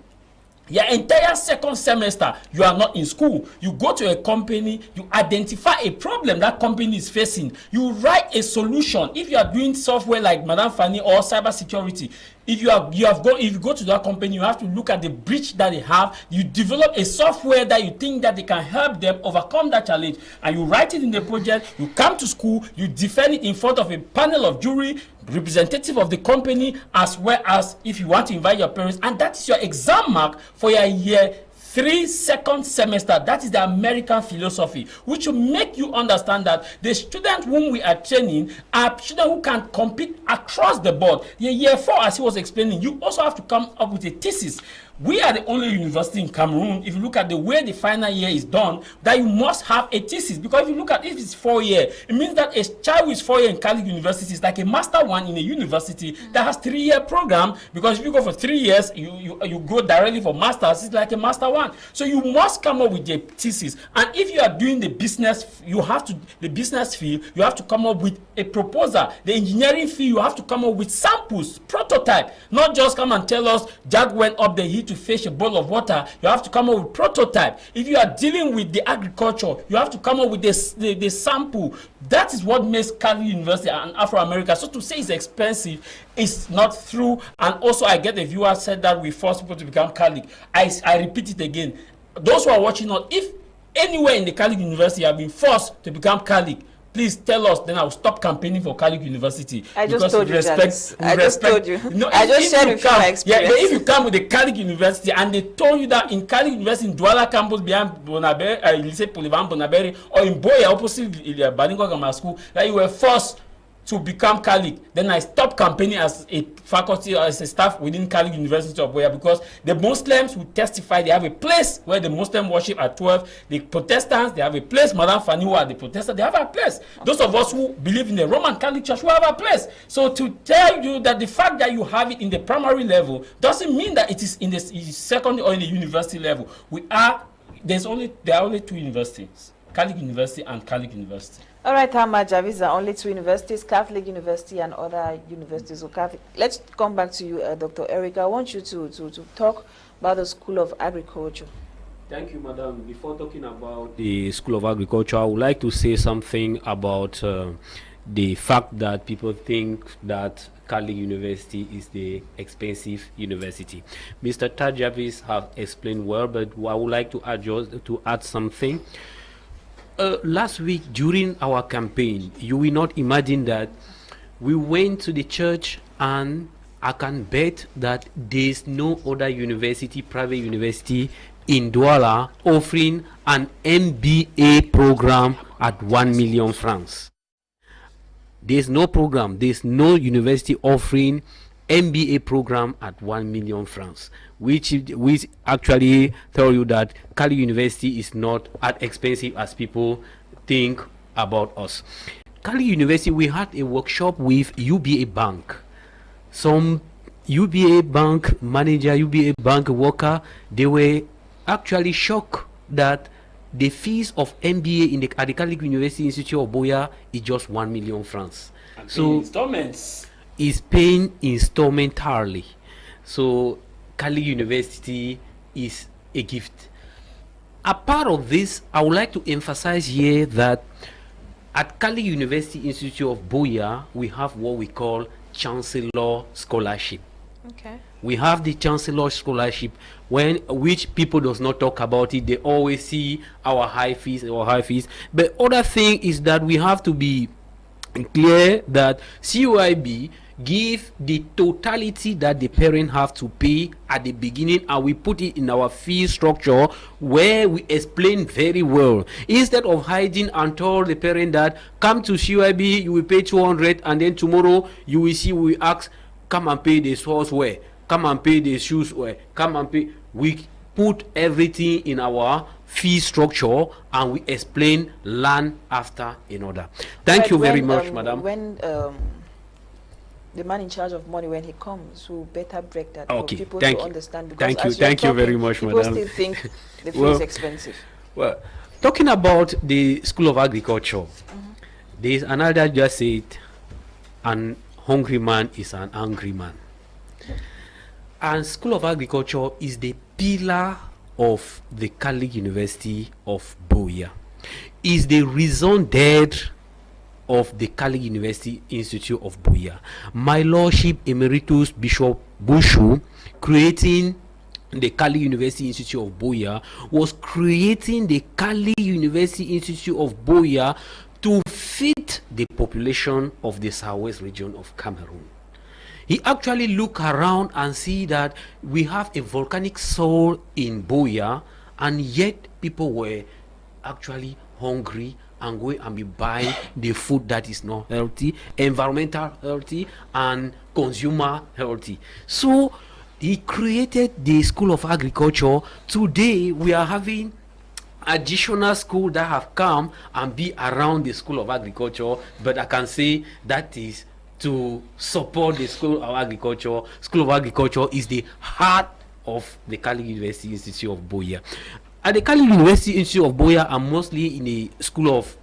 your entire 2nd semester, you are not in school. You go to a company, you identify a problem that company is facing. You write a solution. If you are doing software like Madam Fany or cybersecurity, if you go to that company, you have to look at the breach that they have. You develop a software that you think that they can help them overcome that challenge, and you write it in the project. You come to school, you defend it in front of a panel of jury, representative of the company, as well as if you want to invite your parents, and that is your exam mark for your year 3 2nd semester. That is the American philosophy, which will make you understand that the students whom we are training are students who can compete across the board. The year 4, as he was explaining, you also have to come up with a thesis. We are the only university in Cameroon, if you look at the way the final year is done, that you must have a thesis. Because if you look at if it's 4 years, it means that a child who is 4 years in Catholic University is like a master 1 in a university that has 3-year program. Because if you go for 3 years, you go directly for masters, it's like a master 1. So you must come up with a thesis. And if you are doing the business, the business field, you have to come up with a proposal. The engineering field, you have to come up with samples, prototype. Not just come and tell us Jack went up the hill to fetch a bowl of water. You have to come up with prototype. If you are dealing with the agriculture, you have to come up with the sample. That is what makes Catholic University and Afro-America. So to say it's expensive is not true. And also I get the viewer said that we force people to become Catholic. I repeat it again. Those who are watching us, if anywhere in the Catholic University have been forced to become Catholic, please tell us, then I'll stop campaigning for Catholic University. I just told you, Javis. I just told you. No, I just shared with you my experience. Yeah, but if you come with the Catholic University and they told you that in Catholic University in Douala campus behind Lycée Polyvalent Bonaberi, or in Boya opposite Balingo Grammar School, that you were forced to become Catholic. Then I stopped campaigning as a faculty or as a staff within Catholic University of Buea, because the Muslims will testify they have a place where the Muslim worship at 12. The Protestants, they have a place. Madame Fany, who are the Protestants, they have a place. Those of us who believe in the Roman Catholic Church, we have a place. So to tell you that the fact that you have it in the primary level doesn't mean that it is in the secondary or in the university level. There are only two universities, Catholic University and Catholic University. All right, Javis, there are only two universities, Catholic University and other universities. So Catholic. Let's come back to you, Dr. Eric. I want you to talk about the School of Agriculture. Thank you, Madam. Before talking about the School of Agriculture, I would like to say something about the fact that people think that Catholic University is the expensive university. Mr. Javis has explained well, but I would like to add something. Last week during our campaign, you will not imagine that we went to the church, and I can bet that there's no other university, private university in Douala offering an MBA program at 1 million francs. There's no program, there's no university offering MBA program at 1 million francs, which actually tell you that Catholic University is not as expensive as people think about us. Catholic University, we had a workshop with UBA Bank. Some UBA Bank manager, UBA Bank worker, they were actually shocked that the fees of MBA at the Catholic University Institute of Buea is just 1 million francs. And so installments. Is paying instrumentarily. So Catholic University is a gift. A part of this, I would like to emphasize here that at Catholic University Institute of Buea, we have what we call Chancellor Scholarship. Okay. We have the Chancellor Scholarship, which people does not talk about it. They always see our high fees. But other thing is that we have to be clear that CUIB give the totality that the parent have to pay at the beginning, and we put it in our fee structure where we explain very well, instead of hiding and tell the parent that come to CUIB, you will pay 200, and then tomorrow you will see we ask, come and pay the sourceware, come and pay the shoes wear, come and pay. We put everything in our fee structure, and we explain land after another. Thank you very much, madam. When the man in charge of money, when he comes, will better break that for people to understand. Because thank you very much, people madam. Still think the fee is expensive. Well, talking about the School of Agriculture, there is another just said, an hungry man is an angry man. And School of Agriculture is the pillar of the Catholic University of Buea. Is the raison d'etre of the Catholic University Institute of Buea. My Lordship Emeritus Bishop Bushu, creating the Catholic University Institute of Buea, was creating the Catholic University Institute of Buea to fit the population of the southwest region of Cameroon. He actually looked around and see that we have a volcanic soil in Buea, and yet people were actually hungry and going and be buying the food that is not healthy, environmental healthy, and consumer healthy. So he created the School of Agriculture. Today we are having additional school that have come and be around the School of Agriculture, but I can say that is to support the School of Agriculture. School of Agriculture is the heart of the Catholic University Institute of Buea. At the Catholic University Institute of Buea, I'm mostly in the School of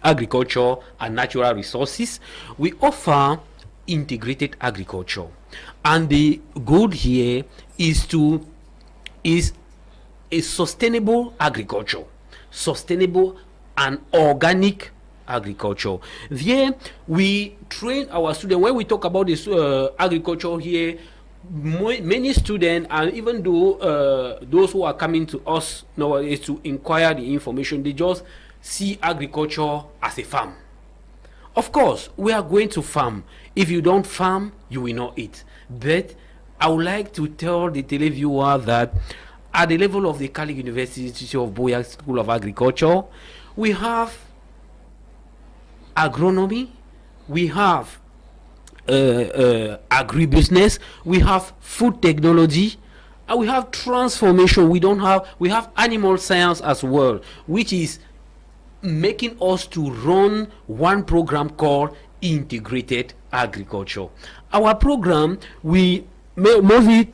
Agriculture and Natural Resources. We offer integrated agriculture, and the goal here is a sustainable agriculture, sustainable and organic agriculture. There we train our students. When we talk about this agriculture here, many students, and even though those who are coming to us nowadays to inquire the information, they just see agriculture as a farm. Of course, we are going to farm. If you don't farm, you will not eat. But I would like to tell the televiewer that at the level of the Catholic University Institute of Buea School of Agriculture, we have agronomy, we have agribusiness, we have food technology, and we have transformation. We have animal science as well, which is making us to run one program called integrated agriculture. Our program, we mostly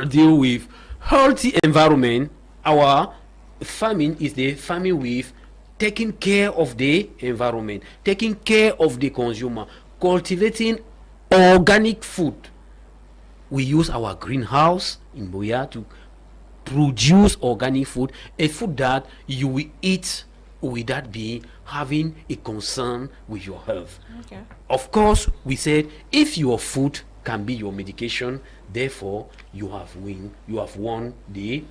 deal with healthy environment. Our farming is the farming with taking care of the environment, taking care of the consumer, cultivating organic food. We use our greenhouse in Boya to produce organic food, a food that you will eat without being having a concern with your health. Okay. Of course, we said if your food can be your medication, therefore you have won the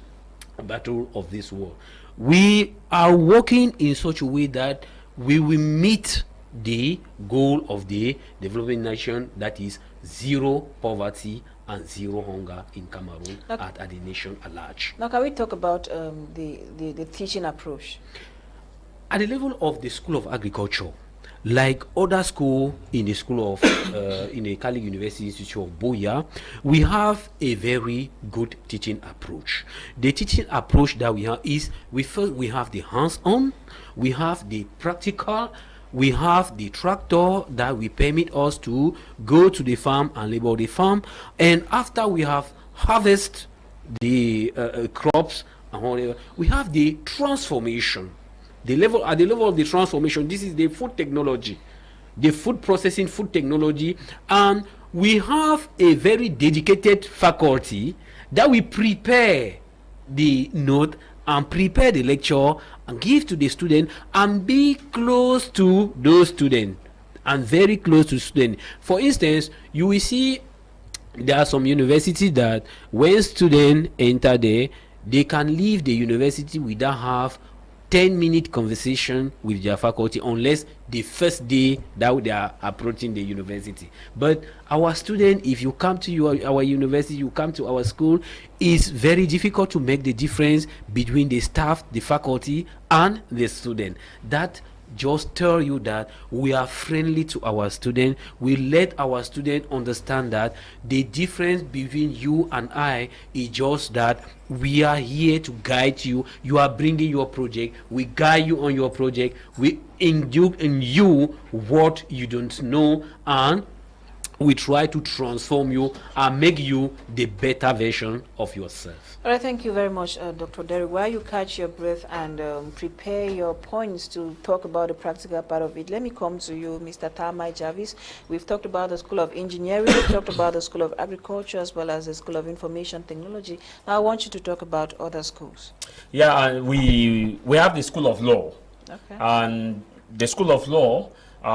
battle of this war. We are working in such a way that we will meet the goal of the developing nation, that is zero poverty and zero hunger in Cameroon at the nation at large. Now, can we talk about the teaching approach? At the level of the School of Agriculture, like other school in the School of in the Kali University Institute of Boya, we have a very good teaching approach. The teaching approach that we have is we have the hands-on, we have the practical, we have the tractor that will permit us to go to the farm and labor the farm, and after we have harvest the crops and whatever, we have the transformation. At the level of the transformation, this is the food technology, the food processing, food technology, and we have a very dedicated faculty that we prepare the note and prepare the lecture and give to the student and be close to those students and very close to students. For instance, you will see there are some universities that when students enter there, they can leave the university without have 10-minute conversation with their faculty unless the first day that they are approaching the university. But our student, if you come to our university, you come to our school, it's very difficult to make the difference between the staff, the faculty, and the student. That just tell you that we are friendly to our student. We let our student understand that the difference between you and I is just that we are here to guide you. You are bringing your project, we guide you on your project, we induce in you what you don't know, and we try to transform you and make you the better version of yourself. All right, thank you very much, Dr. Derrick. While you catch your breath and prepare your points to talk about the practical part of it, let me come to you, Mr. Tamai Javis. We've talked about the School of Engineering, we've talked about the School of Agriculture, as well as the School of Information Technology. Now I want you to talk about other schools. Yeah, we have the School of Law. Okay. And the School of Law,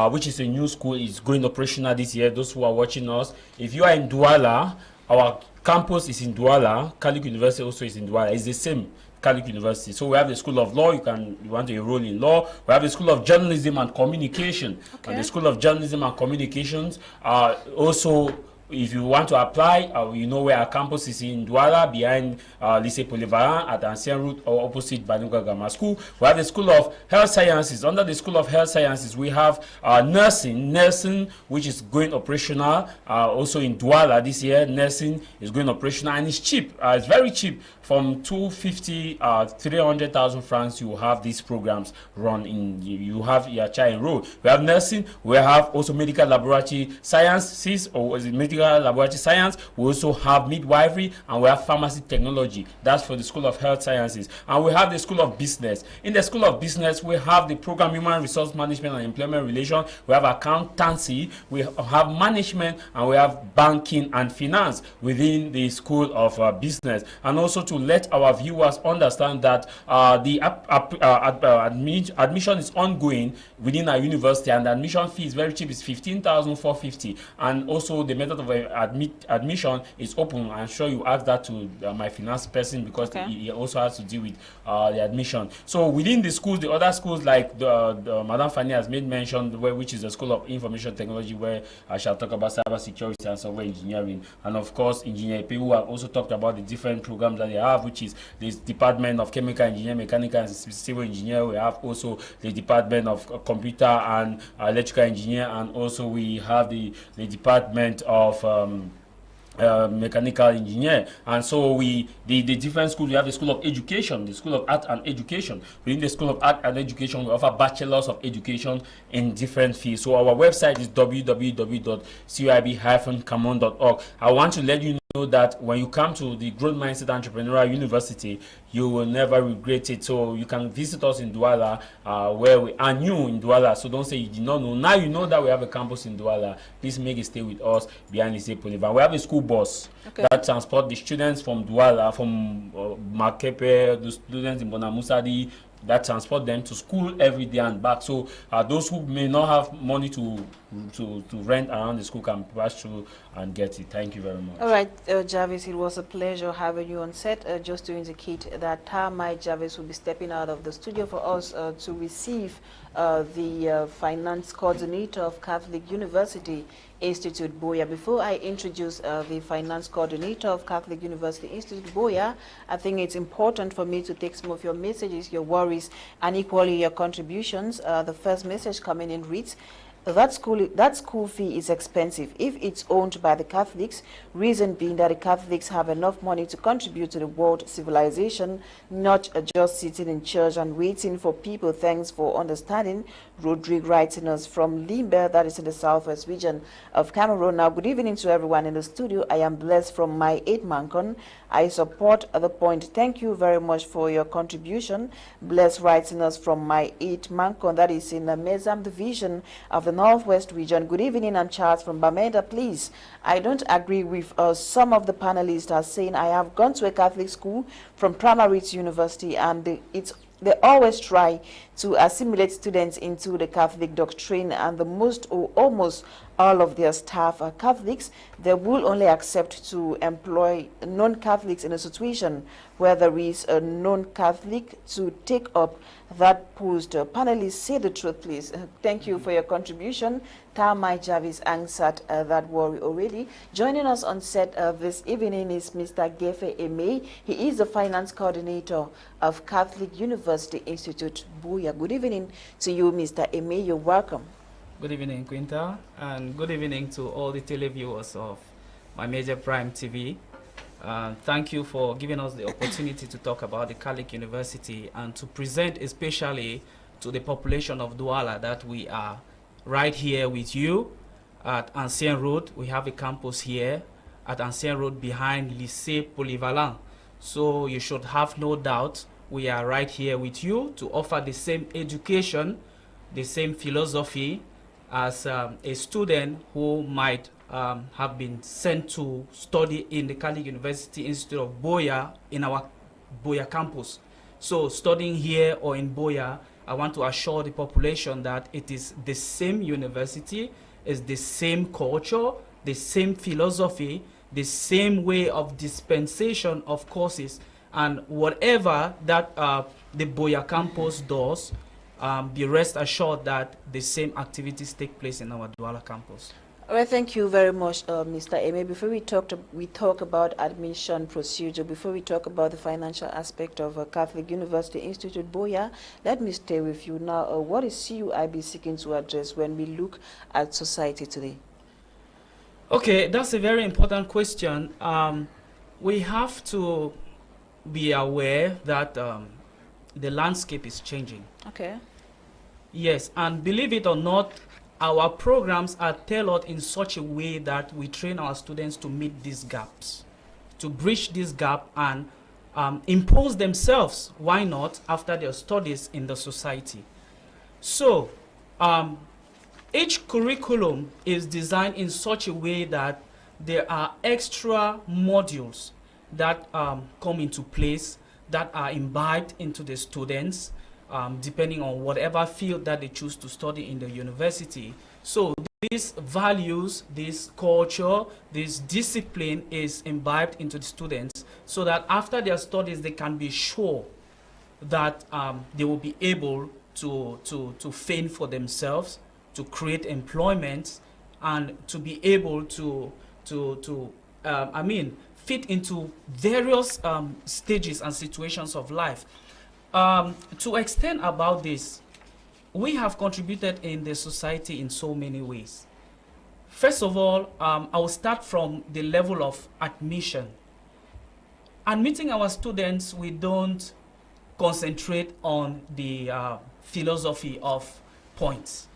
which is a new school, is going operational this year. Those who are watching us, if you are in Douala, our campus is in Douala. Kalik University also is in Douala. It's the same Kalik University. So we have the School of Law. You want to enroll in law. We have the School of Journalism and Communication. Okay. And the School of Journalism and Communications also. If you want to apply, you know where our campus is in Douala, behind Lycée Polyvalent at Ancien Route or opposite Banuga Grammar School. We have the School of Health Sciences. Under the School of Health Sciences, we have nursing, which is going operational. Also in Douala this year, nursing is going operational, and it's cheap. It's very cheap. From 250, 300,000 francs, you have these programs run in. You have your child enrolled. We have nursing. We have also medical laboratory sciences, or is it medical laboratory science? We also have midwifery, and we have pharmacy technology. That's for the School of Health Sciences. And we have the School of Business. In the School of Business, we have the program Human Resource Management and Employment Relations. We have accountancy. We have management, and we have banking and finance within the School of Business. And also to let our viewers understand that the admission is ongoing within our university, and the admission fee is very cheap. It's 15,450, and also the method of of admission is open. I'm sure you asked that to my finance person, because he also has to deal with the admission. So within the schools, the other schools like the Madam Fany has made mention, which is the School of Information Technology, where I shall talk about cyber security and software engineering, and of course Engineer Epey, who have also talked about the different programs that they have, which is this Department of Chemical Engineering, Mechanical and Civil Engineer. We have also the Department of Computer and Electrical Engineer, and also we have the Department of Mechanical Engineer. And so the different schools, we have the School of Education, the School of Art and Education. Within the School of Art and Education, we offer bachelors of education in different fields. So our website is www.cuib-cameroon.org. I want to let you know that when you come to the Growth Mindset Entrepreneurial University, you will never regret it. So you can visit us in Douala, where we are new in Douala. So don't say you did not know. Now you know that we have a campus in Douala. Please make a stay with us behind the Epey. We have a school bus that transport the students from Douala, from Makepe, the students in Bonamusadi, that transport them to school every day and back. So those who may not have money to rent around the school can pass through and get it. Thank you very much. All right, Javis, it was a pleasure having you on set. Just to indicate that Javis will be stepping out of the studio for us to receive the finance coordinator of Catholic University Institute Boya. Before I introduce the finance coordinator of Catholic University Institute Boya, I think it's important for me to take some of your messages, your worries, and equally your contributions. The first message coming in reads, that school fee is expensive if it's owned by the Catholics, reason being that the Catholics have enough money to contribute to the world civilization, not just sitting in church and waiting for people. Thanks for understanding. Rodrigue writing us from Limbe, that is in the southwest region of Cameroon. Now, good evening to everyone in the studio. I am blessed from my 8 Mancon. I support the point. Thank you very much for your contribution. Blessed writing us from my 8 Mancon, that is in the Mezam division of the northwest region. Good evening, I'm Charles from Bamenda. Please, I don't agree with some of the panelists are saying I have gone to a Catholic school from primary to university, and they always try to assimilate students into the Catholic doctrine, and the most or almost all of their staff are Catholics. They will only accept to employ non-Catholics in a situation where there is a non-Catholic to take up that post. Panelists, say the truth, please. Thank you for your contribution. Javis answered that worry already. Joining us on set this evening is Mr. Gefeh Aime. He is the finance coordinator of Catholic University Institute Buya. Good evening to you, Mr. Aime. You're welcome. Good evening, Quinter, and good evening to all the televiewers of my major Prime TV. Thank you for giving us the opportunity to talk about the Catholic University and to present especially to the population of Douala that we are right here with you at Ancien Road. We have a campus here at Ancien Road behind Lycée Polyvalent. So you should have no doubt we are right here with you to offer the same education, the same philosophy as a student who might have been sent to study in the Catholic University Institute of Boya in our Boya campus. So studying here or in Boya, I want to assure the population that it is the same university, is the same culture, the same philosophy, the same way of dispensation of courses, and whatever that the Boya campus does, be rest assured that the same activities take place in our Douala campus. All right, thank you very much, Mr. Aime. Before we talk about admission procedure, before we talk about the financial aspect of Catholic University Institute Boya, let me stay with you now. What is CUIB seeking to address when we look at society today? Okay, that's a very important question. We have to be aware that the landscape is changing. Okay. Yes, and believe it or not, our programs are tailored in such a way that we train our students to meet these gaps, to bridge this gap and impose themselves, why not, after their studies in the society. So each curriculum is designed in such a way that there are extra modules that come into place that are imbibed into the students, depending on whatever field that they choose to study in the university. So these values, this culture, this discipline is imbibed into the students, so that after their studies they can be sure that they will be able to fend for themselves, to create employment, and to be able to fit into various stages and situations of life. To extend about this, we have contributed in the society in so many ways. First of all, I will start from the level of admission. Admitting our students, we don't concentrate on the philosophy of points.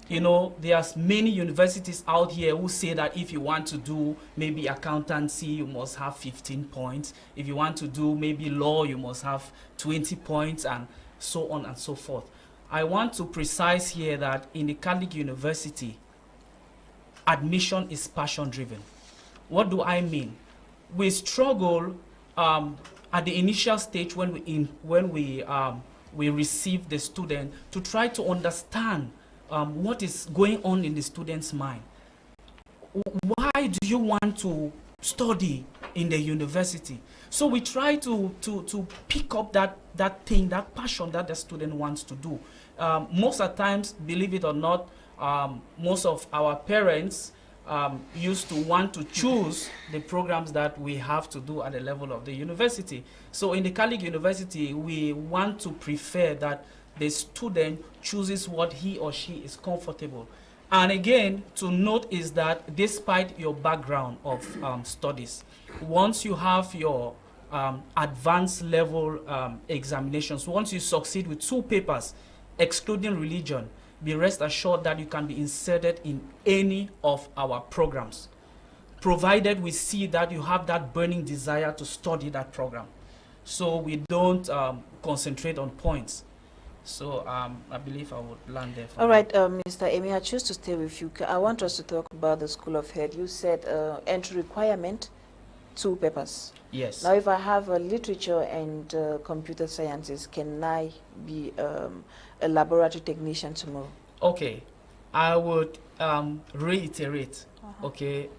You know, there's many universities out here who say that if you want to do maybe accountancy, you must have 15 points. If you want to do maybe law, you must have 20 points, and so on and so forth. I want to precise here that in the Catholic University, admission is passion-driven. What do I mean? We struggle at the initial stage when we receive the student to try to understand what is going on in the student's mind. Why do you want to study in the university? So we try to pick up that thing, that passion that the student wants to do. Most of the times, believe it or not, most of our parents used to want to choose the programs that we have to do at the level of the university. So in the Catholic University, we want to prefer that the student chooses what he or she is comfortable. And again, to note is that despite your background of studies, once you have your advanced level examinations, once you succeed with 2 papers, excluding religion, be rest assured that you can be inserted in any of our programs, provided we see that you have that burning desire to study that program. So we don't concentrate on points. So I believe I would land there. All right, Mr. Aime, I choose to stay with you. I want us to talk about the School of Head. You said entry requirement, 2 papers. Yes. Now, if I have literature and computer sciences, can I be a laboratory technician tomorrow? Okay, I would reiterate. Okay,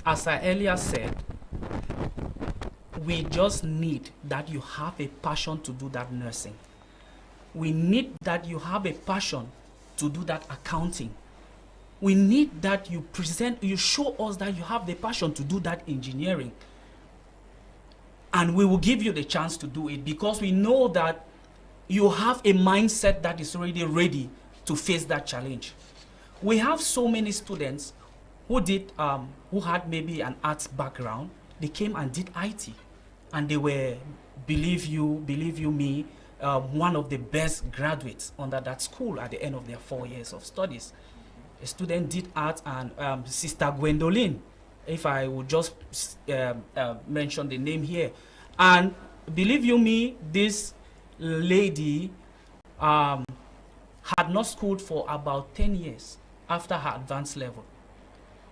as I earlier said, we just need that you have a passion to do that nursing. We need that you have a passion to do that accounting. We need that you show us that you have the passion to do that engineering. And we will give you the chance to do it, because we know that you have a mindset that is already ready to face that challenge. We have so many students who had maybe an arts background. They came and did IT, and they were, believe you me, one of the best graduates under that school at the end of their 4 years of studies. A student did art, and Sister Gwendolyn, if I would just mention the name here. And believe you me, this lady had not schooled for about 10 years after her advanced level.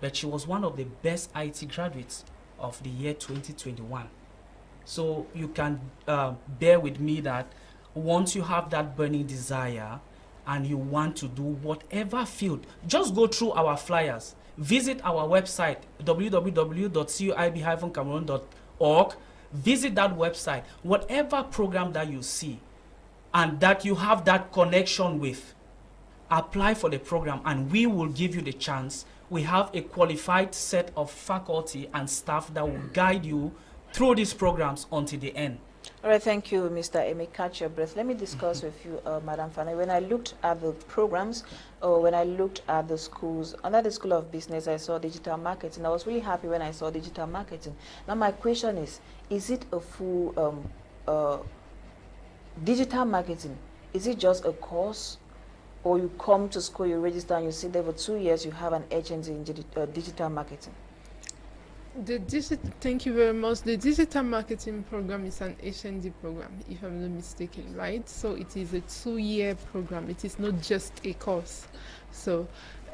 But she was one of the best IT graduates of the year 2021. So you can bear with me that once you have that burning desire and you want to do whatever field, just go through our flyers. Visit our website, www.cuib-cameroon.org. Visit that website. Whatever program that you see and that you have that connection with, apply for the program and we will give you the chance. We have a qualified set of faculty and staff that will guide you through these programs until the end. All right, thank you, Mr. Aime. Catch your breath. Let me discuss with you, Madam Fany. When I looked at the programs, or when I looked at the schools, under the School of Business, I saw digital marketing. I was really happy when I saw digital marketing. Now, my question is it a full digital marketing? Is it just a course? Or you come to school, you register, and you sit there for 2 years, you have an agency in digital marketing? Thank you very much. The digital marketing program is an HND program, if I'm not mistaken, right? So it is a 2-year program. It is not just a course. So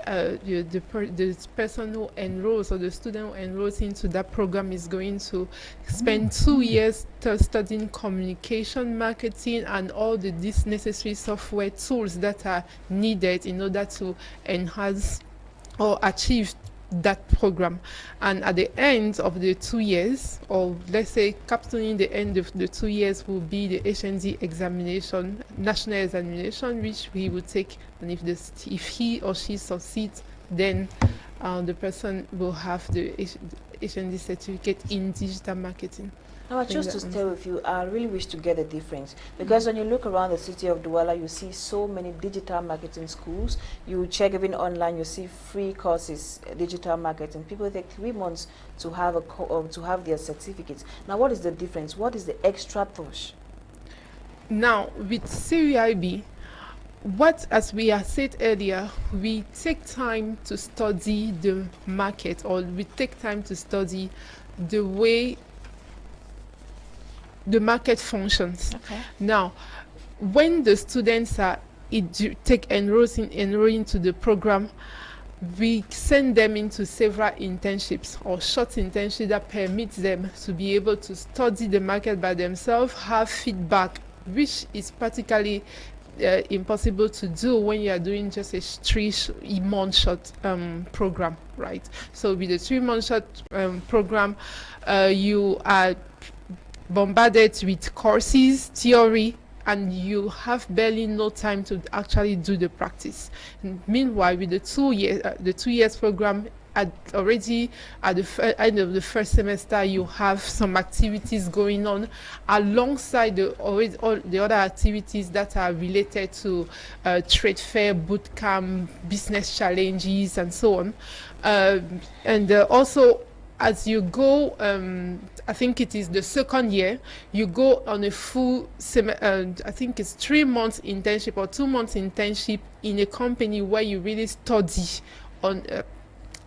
the person who enrolls or the student who enrolls into that program is going to spend 2 years studying communication, marketing, and all these necessary software tools that are needed in order to enhance or achieve that program. And at the end of the 2 years, or let's say capturing the end of the 2 years, will be the HND examination, national examination, which he will take. And if he or she succeeds, then the person will have the HND certificate in digital marketing. Now, just to stay with you, I really wish to get a difference, because when you look around the city of Douala, you see so many digital marketing schools. You check even online, you see free courses, digital marketing. People take 3 months to have to have their certificates. Now, what is the difference? What is the extra push? Now, with CUIB, as we have said earlier, we take time to study the market, or we take time to study the way the market functions. Okay. Now, when the students are enrolling to the program, we send them into several internships or short internships that permits them to be able to study the market by themselves, have feedback, which is practically impossible to do when you are doing just a 3-month short program, right? So with the 3-month short program, you are bombarded with courses, theory, and you have barely no time to actually do the practice. And meanwhile, with the 2 years program, already at the end of the first semester, you have some activities going on alongside all the other activities that are related to trade fair, boot camp, business challenges, and so on. And also, as you go, I think it is the second year, you go on a full I think it's 3 months internship or 2 months internship in a company where you really study on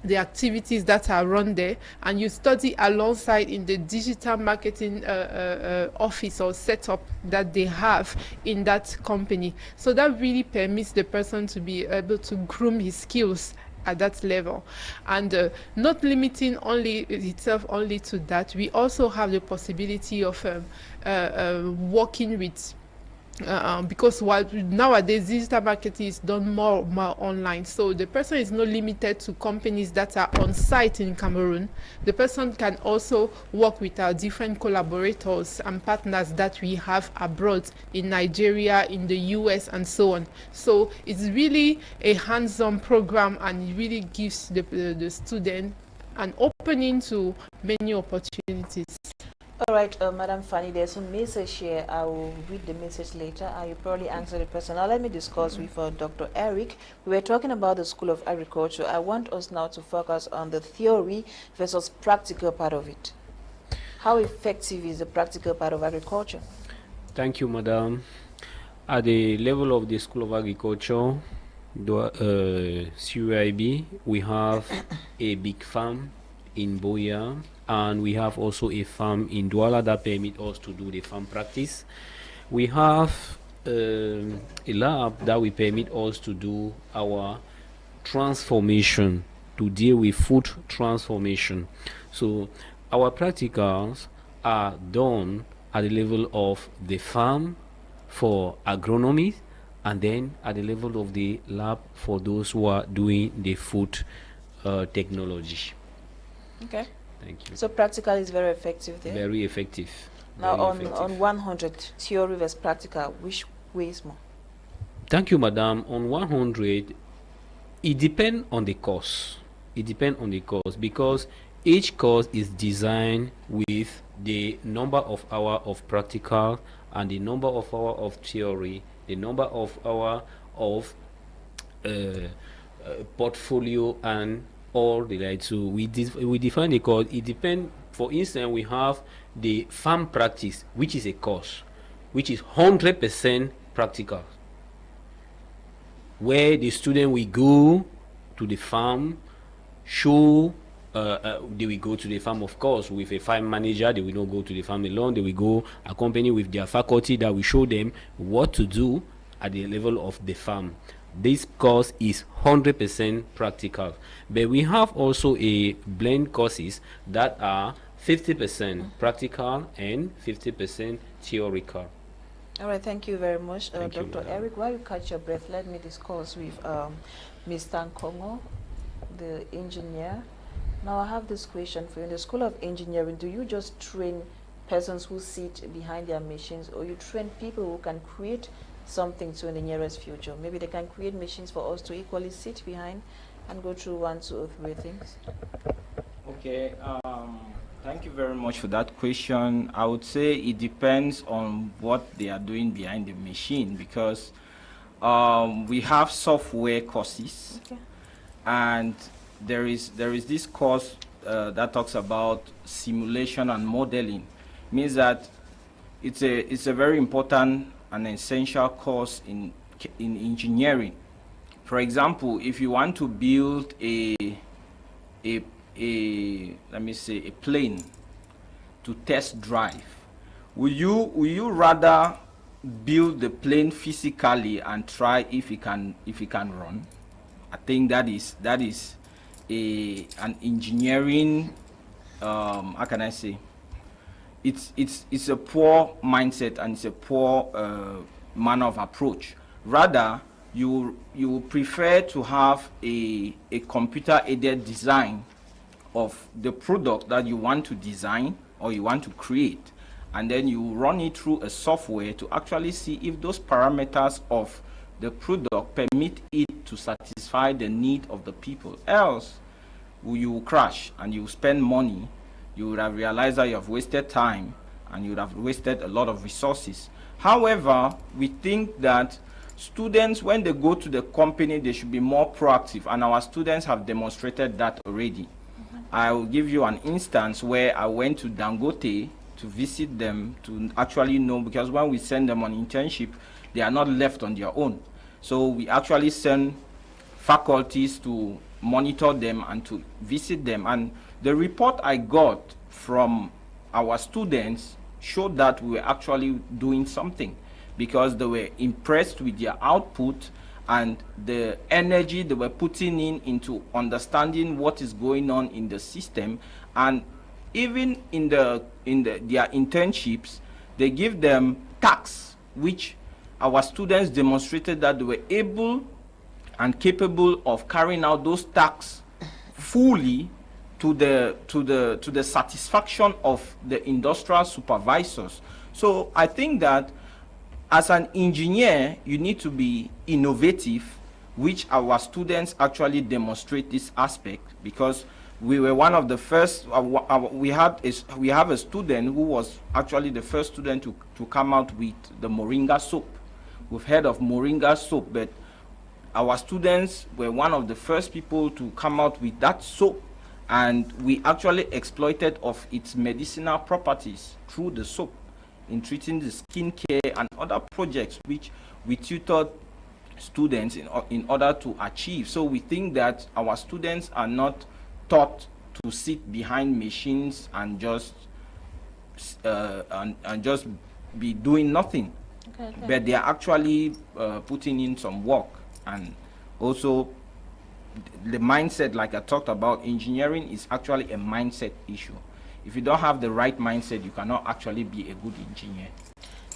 the activities that are run there, and you study alongside in the digital marketing office or setup that they have in that company. So that really permits the person to be able to groom his skills at that level, and not limiting itself only to that. We also have the possibility of working with because while nowadays digital marketing is done more online, so the person is not limited to companies that are on site in Cameroon. The person can also work with our different collaborators and partners that we have abroad in Nigeria, in the US, and so on. So it's really a hands-on program, and it really gives the student an opening to many opportunities. All right, Madam Fany, there's some message here. I will read the message later, and you probably answer the person. Now, let me discuss with Dr. Eric. We were talking about the School of Agriculture. I want us now to focus on the theory versus practical part of it. How effective is the practical part of agriculture? Thank you, Madam. At the level of the School of Agriculture, CUIB, we have a big farm in Boya, and we have also a farm in Douala that permit us to do the farm practice. We have a lab that will permit us to do our transformation, to deal with food transformation. So our practicals are done at the level of the farm for agronomy, and then at the level of the lab for those who are doing the food technology. Okay. Thank you. So practical is very effective there? Very effective. Now Very on 100, theory versus practical, which way is more? Thank you, Madam. On 100, it depends on the course. It depends on the course, because each course is designed with the number of hours of practical and the number of hours of theory, the number of hours of portfolio, and all the like. So we define the course. It depends. For instance, we have the farm practice, which is a course which is 100% practical, where the student will go to the farm, show they will go to the farm, of course, with a farm manager. They will not go to the farm alone. They will go accompanied with their faculty that will show them what to do at the level of the farm. this course is 100% practical, but we have also a blend courses that are 50% practical and 50% theoretical. All right, thank you very much, Thank you, Dr. Eric. While you catch your breath, let me discuss with Mr. Nkongho, the engineer. Now, I have this question for you. In the School of Engineering, do you just train persons who sit behind their machines, or you train people who can create something to in the nearest future? Maybe they can create machines for us to equally sit behind and go through 1, 2, or 3 things. Okay, thank you very much for that question. I would say it depends on what they are doing behind the machine, because we have software courses, okay, and there is this course that talks about simulation and modeling. Means that it's a very important and essential course in engineering. For example, if you want to build a let me say a plane to test drive, will you rather build the plane physically and try if it can run? I think that is an engineering, how can I say, it's a poor mindset, and it's a poor manner of approach. Rather, you prefer to have a computer aided design of the product that you want to design or you want to create, and then you run it through a software to actually see if those parameters of the product permit it to satisfy the need of the people. Else, you will crash and you will spend money. You would have realized that you have wasted time and you would have wasted a lot of resources. However, we think that students, when they go to the company, they should be more proactive, and our students have demonstrated that already. I will give you an instance where I went to Dangote to visit them to actually know, because when we send them on internship, they are not left on their own. So we actually send faculties to monitor them and to visit them. And the report I got from our students showed that we were actually doing something, because they were impressed with their output and the energy they were putting into understanding what is going on in the system. And even in their internships, they give them tasks, which our students demonstrated that they were able and capable of carrying out those tasks fully to the satisfaction of the industrial supervisors. So I think that as an engineer, you need to be innovative, which our students actually demonstrate this aspect, because we were one of the first. We have a student who was actually the first student to come out with the Moringa soap. We've heard of Moringa soap, but our students were one of the first people to come out with that soap, and we actually exploited of its medicinal properties through the soap in treating the skin care and other projects which we tutored students in order to achieve. So we think that our students are not taught to sit behind machines and just be doing nothing. Okay. But they are actually putting in some work. And also the mindset, like I talked about, engineering is actually a mindset issue. If you don't have the right mindset, you cannot actually be a good engineer.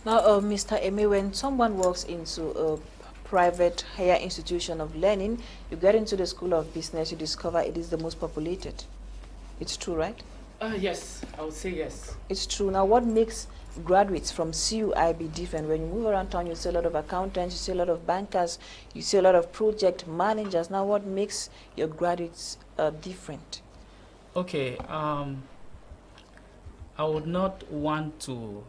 Now, Mr. Aime, when someone walks into a private higher institution of learning, you get into the School of Business, you discover it is the most populated. It's true, right? Yes, I would say yes. It's true. Now, what makes graduates from CUIB different? When you move around town, you see a lot of accountants, you see a lot of bankers, you see a lot of project managers. Now, what makes your graduates different? Okay, I would not want to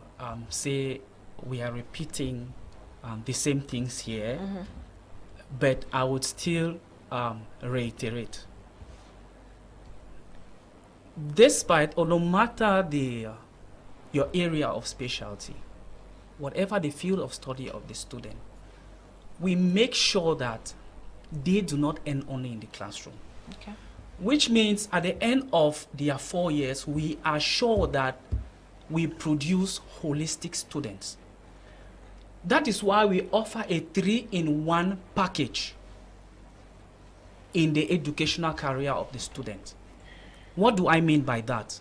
say we are repeating the same things here, but I would still reiterate. Despite, or no matter your area of specialty, whatever the field of study of the student, we make sure that they do not end only in the classroom. Okay. Which means at the end of their 4 years, we are sure that we produce holistic students. That is why we offer a 3-in-1 package in the educational career of the student. What do I mean by that?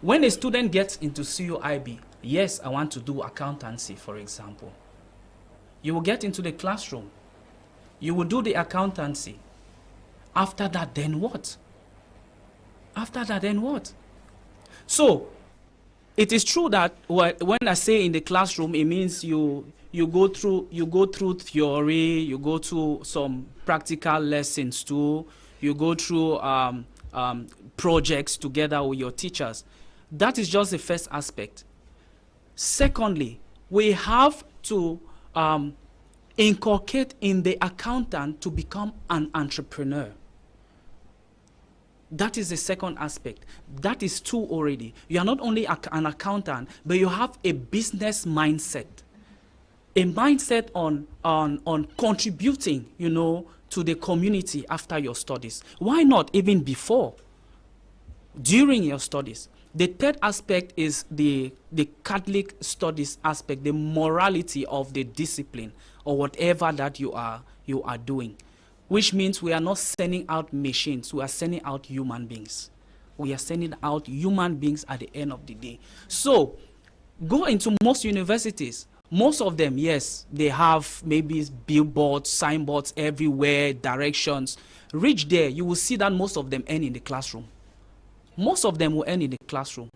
When a student gets into CUIB, yes, I want to do accountancy, for example. You will get into the classroom. You will do the accountancy. After that, then what? After that, then what? So, it is true that when I say in the classroom, it means you go through theory, you go through some practical lessons too, you go through projects together with your teachers. That is just the first aspect. Secondly, we have to inculcate in the accountant to become an entrepreneur. That is the second aspect. That is two already. You are not only an accountant, but you have a business mindset. A mindset on contributing, you know, to the community after your studies. Why not even before, during your studies? The third aspect is the Catholic studies aspect, the morality of the discipline or whatever that you are doing, which means we are not sending out machines, we are sending out human beings. We are sending out human beings at the end of the day. So, go into most universities. Most of them, yes, they have maybe billboards, signboards everywhere, directions. Reach there, you will see that most of them end in the classroom. Most of them will end in the classroom.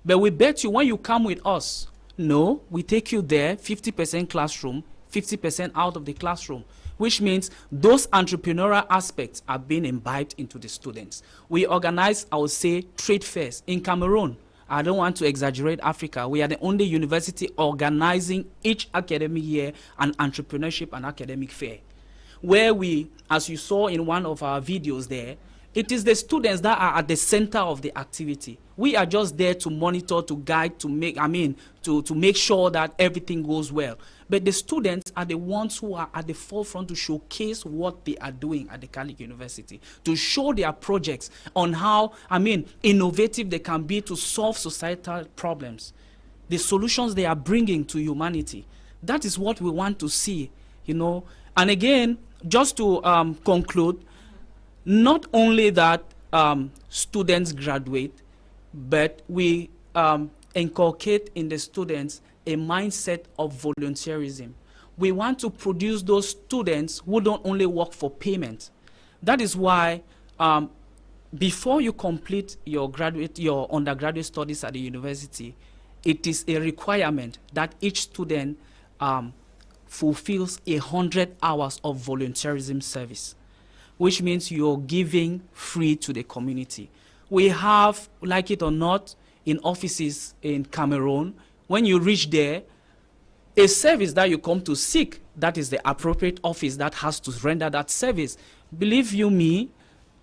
But we bet you when you come with us, no, we take you there, 50% classroom, 50% out of the classroom, which means those entrepreneurial aspects are being imbibed into the students. We organize, I would say, trade fairs in Cameroon. I don't want to exaggerate Africa. We are the only university organizing each academic year an entrepreneurship and academic fair, where we, as you saw in one of our videos there, it is the students that are at the center of the activity. We are just there to monitor, to guide, to make sure that everything goes well. But the students are the ones who are at the forefront to showcase what they are doing at the Catholic University, to show their projects on how, innovative they can be to solve societal problems, the solutions they are bringing to humanity. That is what we want to see, you know. And again, just to conclude, not only that students graduate, but we inculcate in the students a mindset of volunteerism. We want to produce those students who don't only work for payment. That is why before you complete your undergraduate studies at the university, it is a requirement that each student fulfills 100 hours of volunteerism service, which means you're giving free to the community. We have, like it or not, in offices in Cameroon, when you reach there, a service that you come to seek, that is the appropriate office that has to render that service. Believe you me,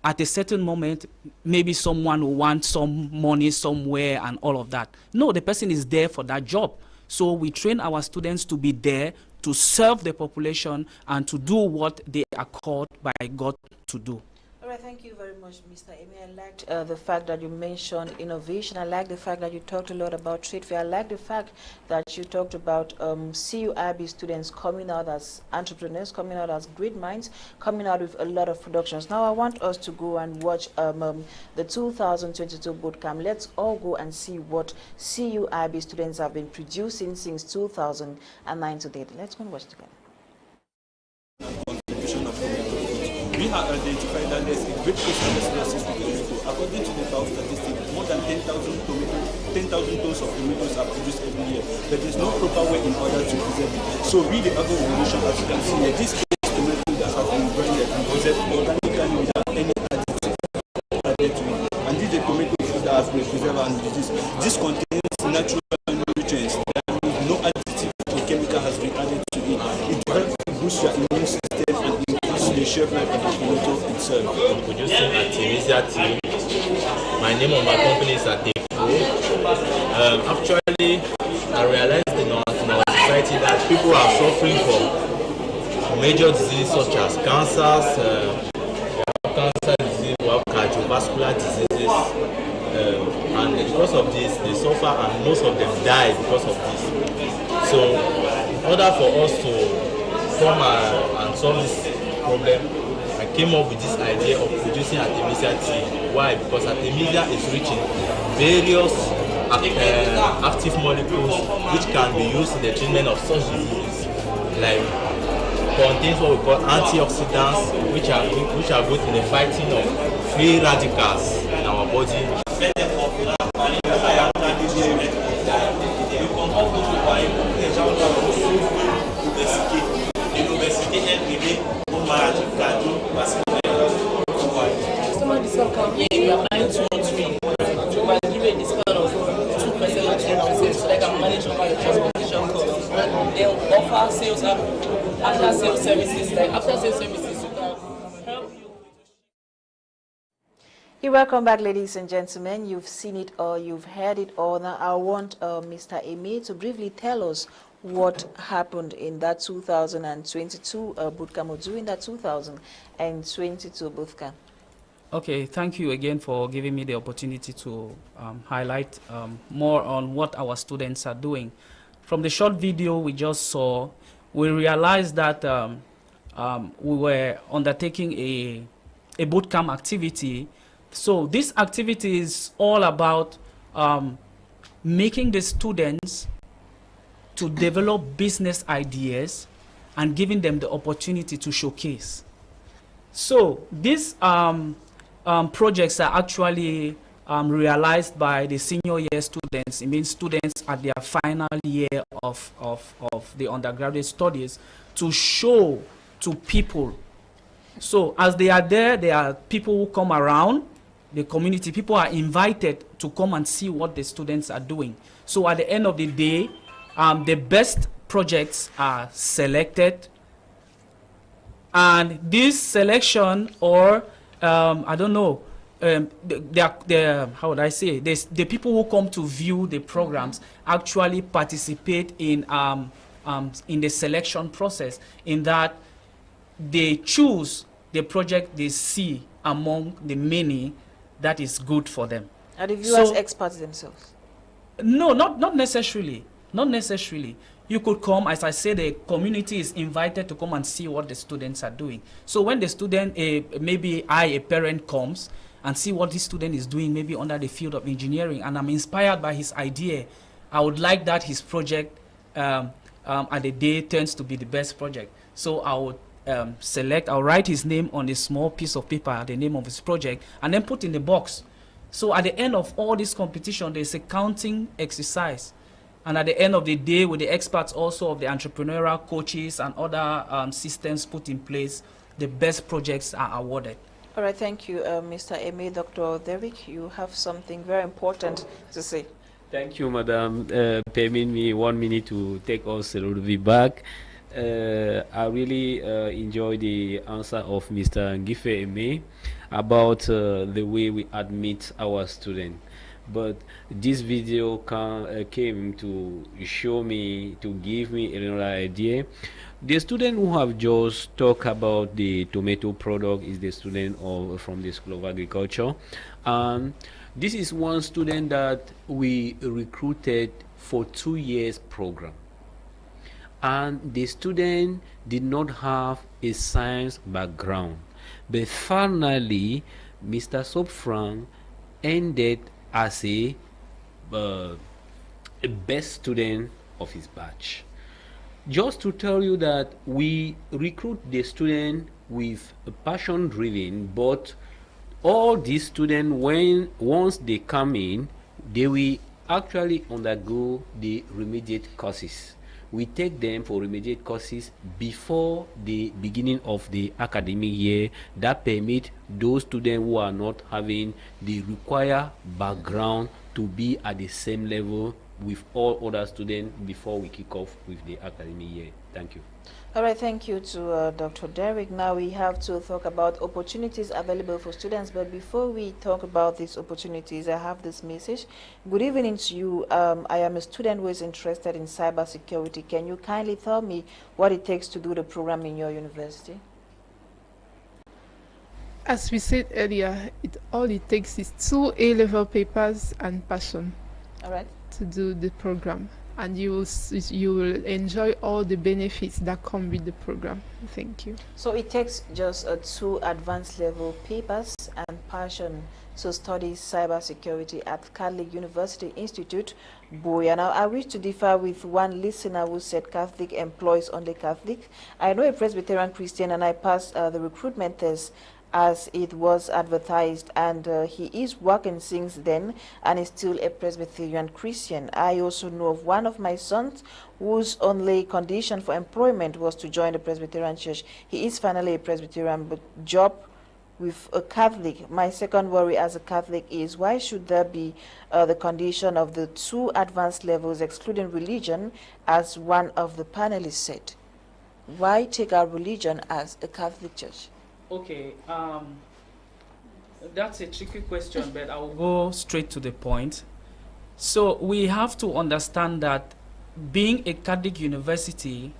at a certain moment, maybe someone will want some money somewhere and all of that. No, the person is there for that job. So we train our students to be there to serve the population and to do what they are called by God to do. All right, thank you very much, Mr. Aime. I liked the fact that you mentioned innovation. I like the fact that you talked a lot about trade fair. I like the fact that you talked about CUIB students coming out as entrepreneurs, coming out as great minds, coming out with a lot of productions. Now, I want us to go and watch the 2022 bootcamp. Let's all go and see what CUIB students have been producing since 2009 to date. Let's go and watch together. We have identified that there's a great customer losses with tomato. According to the FAO statistics, more than 10,000 tons of tomatoes are produced every year, but there's no proper way in order to preserve it. So we, the agro-revolution, as you can see here, this is tomato that has been branded and preserved organically without any additive added to it. And this is the tomato food that has been preserved and diseased. This contains natural nutrients. That means no additive or chemical has been added to it. It helps to boost your immune system and the shelf life of the tomato itself. I'm producing Artemisia tea. My name of my company is Tiako. Actually, I realized in our society that people are suffering from major diseases such as cancers, cancer disease, we have cardiovascular diseases, and because of this, they suffer and most of them die because of this. So order for us to come and solve this problem, I came up with this idea of producing Artemisia tea. Why? Because Artemisia is rich in various active molecules which can be used in the treatment of such diseases. Like contains what we call antioxidants, which are good in the fighting of free radicals in our body. They'll offer sales after sales services. Like after sales services, you can help you. You're welcome back, ladies and gentlemen. You've seen it all, you've heard it all. Now I want Mr. Aime to briefly tell us what happened in that 2022 bootcamp, or during that 2022 bootcamp. Okay, thank you again for giving me the opportunity to highlight more on what our students are doing. From the short video we just saw, we realized that we were undertaking a bootcamp activity. So this activity is all about making the students to develop business ideas and giving them the opportunity to showcase. So these projects are actually realized by the senior year students. It means students at their final year of the undergraduate studies, to show to people. So as they are there are people who come around the community. People are invited to come and see what the students are doing. So at the end of the day, the best projects are selected, and this selection, or I don't know, how would I say, the people who come to view the programs actually participate in the selection process, in that they choose the project they see among the many that is good for them. Are the viewers experts themselves? No, not necessarily. Not necessarily. You could come, as I said, the community is invited to come and see what the students are doing. So when the student, maybe a parent comes and see what this student is doing, maybe under the field of engineering, and I'm inspired by his idea, I would like that his project at the day turns to be the best project. So I would I'll write his name on a small piece of paper, the name of his project, and then put in the box. So at the end of all this competition, there's a counting exercise. And at the end of the day, with the experts also of the entrepreneurial coaches and other systems put in place, the best projects are awarded. All right, thank you, Mr. Aime. Dr. Derrick, you have something very important to say. Thank you, Madam. Permit me 1 minute to take us a little bit back. I really enjoy the answer of Mr. Gefeh Aime about the way we admit our students. But this video came to show me, to give me another idea. The student who have just talked about the tomato product is the student from the School of Agriculture. This is one student that we recruited for 2 years program. And the student did not have a science background. But finally, Mr. Sopfran ended as a best student of his batch. Just to tell you that we recruit the student with a passion driven, but all these students, once they come in, they will actually undergo the remediate courses. We take them for remediate courses before the beginning of the academic year, that permit those students who are not having the required background to be at the same level with all other students before we kick off with the academic year. Thank you. All right, thank you to Dr. Derrick. Now we have to talk about opportunities available for students. But before we talk about these opportunities, I have this message. Good evening to you. I am a student who is interested in cybersecurity. Can you kindly tell me what it takes to do the program in your university? As we said earlier, all it takes is 2 A-level papers and passion. All right. To do the program. and you will enjoy all the benefits that come with the program. Thank you. So it takes just 2 advanced level papers and passion to study cybersecurity at Catholic University Institute, Buea. Now, I wish to differ with one listener who said Catholic employs only Catholic. I know a Presbyterian Christian, and I passed the recruitment test as it was advertised, and he is working since then and is still a Presbyterian Christian. I also know of one of my sons whose only condition for employment was to join the Presbyterian Church. He is finally a Presbyterian, but job with a Catholic. My second worry as a Catholic is, why should there be the condition of the 2 advanced levels excluding religion, as one of the panelists said? Why take our religion as a Catholic church? Okay, that's a tricky question, but I'll go straight to the point. So we have to understand that being a Catholic university,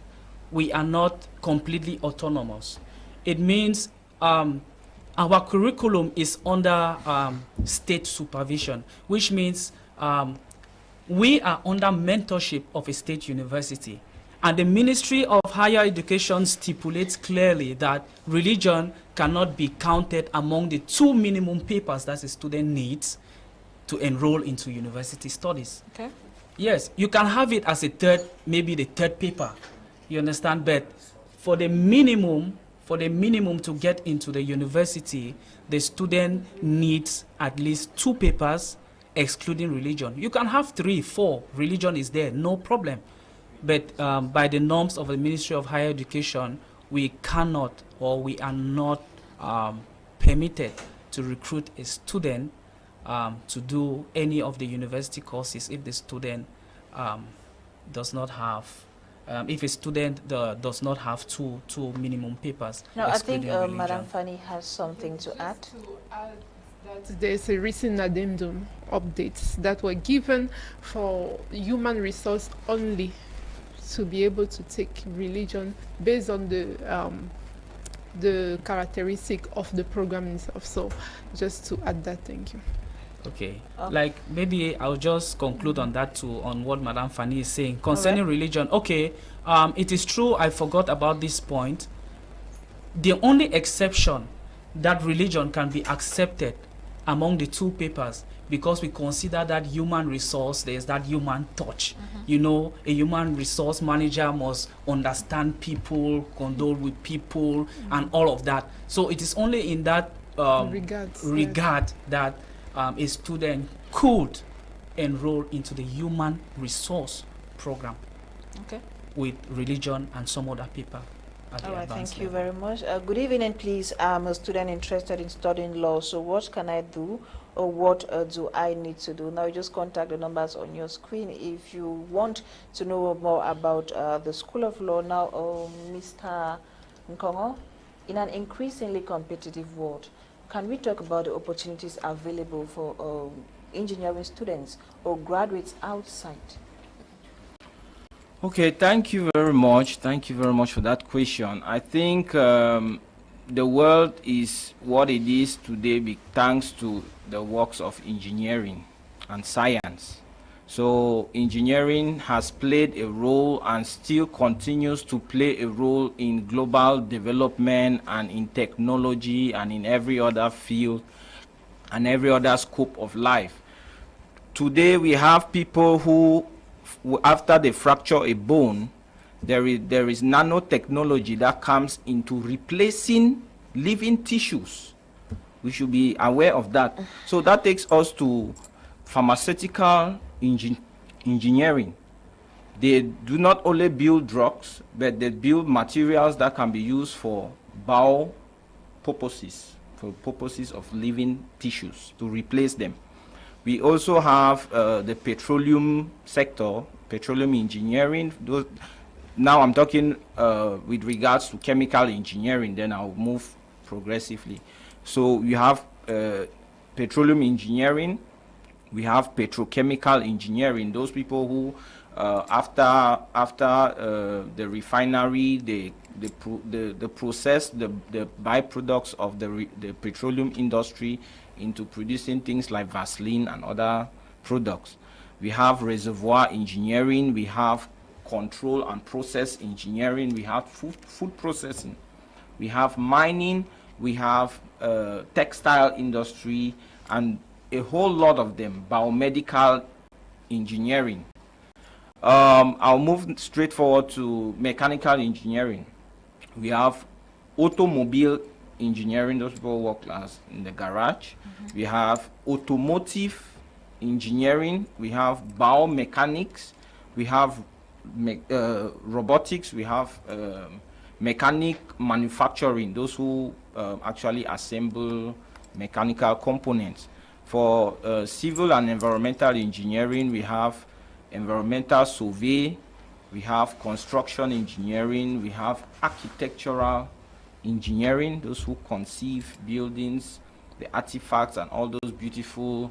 we are not completely autonomous. It means our curriculum is under state supervision, which means we are under mentorship of a state university. And the Ministry of Higher Education stipulates clearly that religion cannot be counted among the 2 minimum papers that a student needs to enroll into university studies. Okay. Yes, you can have it as a third, maybe the 3rd paper, you understand? But for the minimum to get into the university, the student needs at least 2 papers excluding religion. You can have 3, 4, religion is there, no problem. But by the norms of the Ministry of Higher Education, we cannot, or we are not permitted to recruit a student to do any of the university courses if the student does not have, if a student does not have two minimum papers. No, I think Madam Fany has something to add. That there's a recent addendum updates that were given for human resource only to be able to take religion based on the characteristic of the program itself. So just to add that, thank you. Okay, like maybe I'll just conclude on that too, on what Madam Fany is saying concerning religion. Okay, it is true, I forgot about this point. The only exception that religion can be accepted among the 2 papers, because we consider that human resource, there's that human touch. You know, a human resource manager must understand people, condole with people, and all of that. So it is only in that regard that a student could enroll into the human resource program with religion and some other paper. All right, thank you very much. Good evening, please. I'm a student interested in studying law, so what can I do, or what do I need to do? Now, you just contact the numbers on your screen if you want to know more about the School of Law. Now, Mr. Nkongho, in an increasingly competitive world, can we talk about the opportunities available for engineering students or graduates outside? Okay, thank you very much. Thank you very much for that question. I think the world is what it is today thanks to the works of engineering and science. So engineering has played a role and still continues to play a role in global development and in technology and in every other field and every other scope of life. Today we have people who, after they fracture a bone, there is nanotechnology that comes into replacing living tissues. We should be aware of that. So that takes us to pharmaceutical engineering. They do not only build drugs, but they build materials that can be used for bio purposes, for purposes of living tissues, to replace them. We also have the petroleum sector, petroleum engineering. Now I'm talking with regards to chemical engineering, then I'll move progressively. So we have petroleum engineering, we have petrochemical engineering, those people who after the refinery, they process the byproducts of the petroleum industry into producing things like Vaseline and other products. we have reservoir engineering, we have control and process engineering, we have food processing, we have mining, we have textile industry, and a whole lot of them, biomedical engineering. I'll move straight forward to mechanical engineering. We have automobile engineering, those people work in the garage. We have automotive engineering, we have biomechanics, we have robotics, we have mechanic manufacturing, those who actually assemble mechanical components. For civil and environmental engineering, we have environmental survey, we have construction engineering, we have architectural engineering, those who conceive buildings, the artifacts and all those beautiful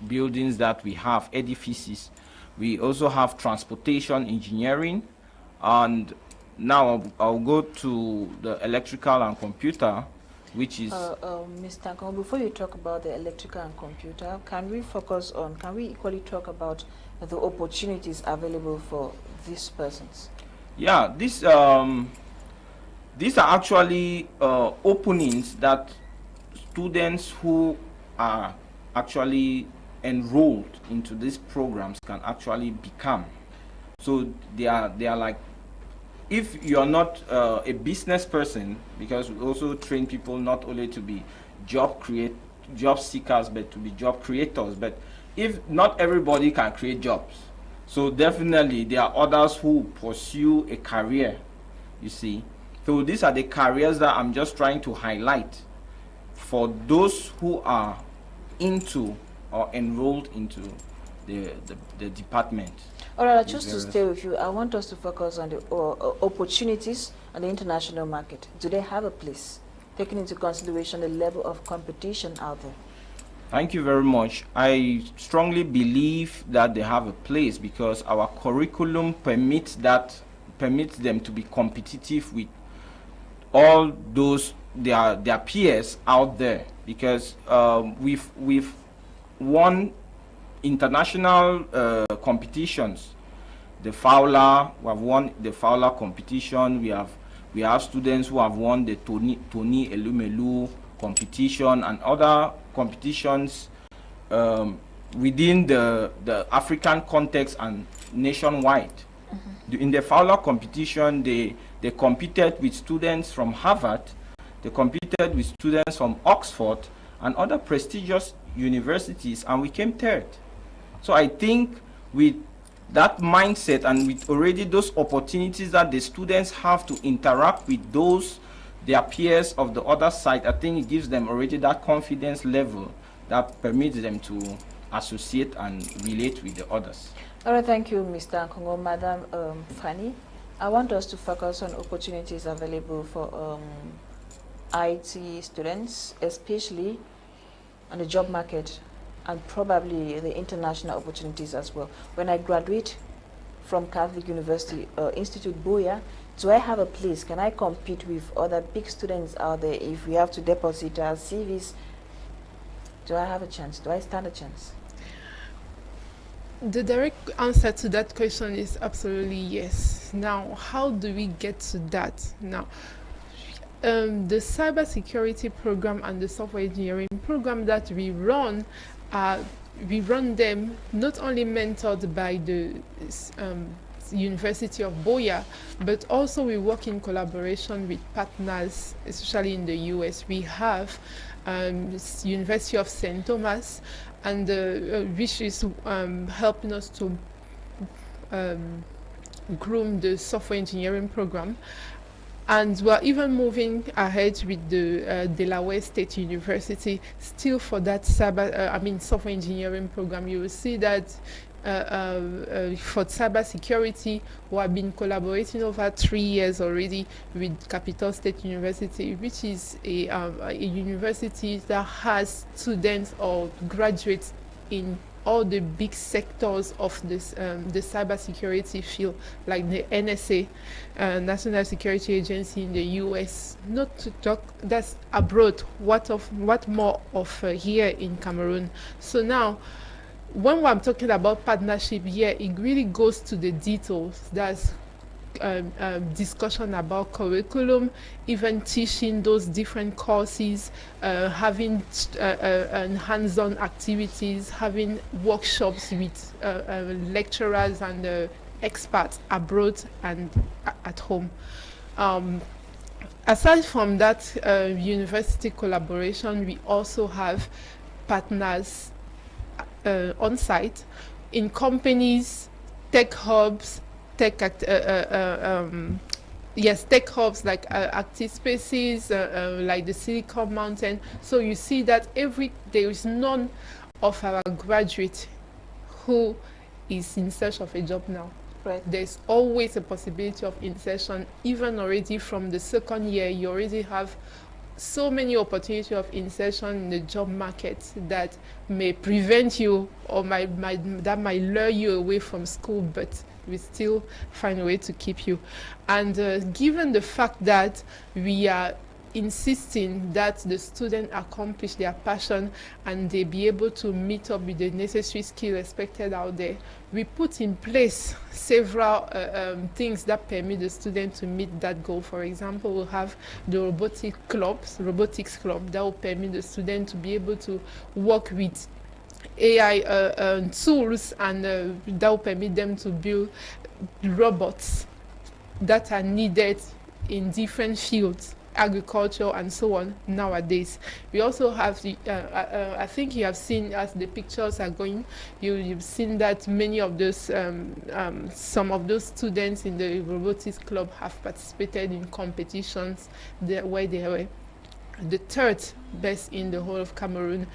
buildings that we have, edifices. We also have transportation engineering, and now I'll go to the electrical and computer, which is... Mr. Nkongho, before you talk about the electrical and computer, can we equally talk about the opportunities available for these persons? Yeah, these are actually openings that students who are actually enrolled into these programs can actually become. So they are like, if you're not a business person, because we also train people not only to be job seekers, but to be job creators. But if not everybody can create jobs, so definitely there are others who pursue a career, you see. So these are the careers that I'm just trying to highlight for those who are into or enrolled into the department. All right, just to stay with you, I want us to focus on the opportunities on the international market. Do they have a place, taking into consideration the level of competition out there? Thank you very much. I strongly believe that they have a place because our curriculum permits them to be competitive with all those their peers out there, because we've won international competitions. The Fowler, we have won the Fowler competition. We have students who have won the Tony Elumelu competition and other competitions within the African context and nationwide. In the Fowler competition, they competed with students from Harvard, they competed with students from Oxford and other prestigious universities, and we came third. So I think with that mindset and with already those opportunities that the students have to interact with their peers of the other side, I think it gives them already that confidence level that permits them to associate and relate with the others. All right, thank you, Mr. Nkongho. Madam Fany, I want us to focus on opportunities available for IT students, especially on the job market and probably the international opportunities as well. When I graduate from Catholic University Institute Buea, do I have a place? Can I compete with other big students out there? If we have to deposit our CVs, do I have a chance? Do I stand a chance? The direct answer to that question is absolutely yes. Now, how do we get to that? Now, the cybersecurity program and the software engineering program that we run them not only mentored by the University of Buea, but also we work in collaboration with partners, especially in the US. We have University of St. Thomas, and which is helping us to groom the software engineering program. And we're even moving ahead with the Delaware State University, still for that software engineering program. You will see that for cybersecurity, we have been collaborating over 3 years already with Capital State University, which is a university that has students or graduates in all the big sectors of this the cybersecurity field, like the NSA, National Security Agency in the US. Not to talk that's abroad. What more of here in Cameroon? So now, when I'm talking about partnership here, it really goes to the details. That's discussion about curriculum, even teaching those different courses, having hands-on activities, having workshops with lecturers and experts abroad and at home. Aside from that university collaboration, we also have partners on site in companies, tech hubs, tech hubs like active spaces, like the Silicon Mountain. So you see that there is none of our graduates who is in search of a job now. Right. There's always a possibility of insertion. Even already from the second year, you already have so many opportunities of insertion in the job market that may prevent you or that might lure you away from school, but we still find a way to keep you. And given the fact that we are insisting that the student accomplish their passion and they be able to meet up with the necessary skill expected out there, we put in place several things that permit the student to meet that goal. For example, we'll have the robotics club that will permit the student to be able to work with AI tools, and that will permit them to build robots that are needed in different fields, agriculture and so on nowadays. We also have the I think you have seen, as the pictures are going, you've seen that many of those some of those students in the robotics club have participated in competitions where they were the third best in the whole of Cameroon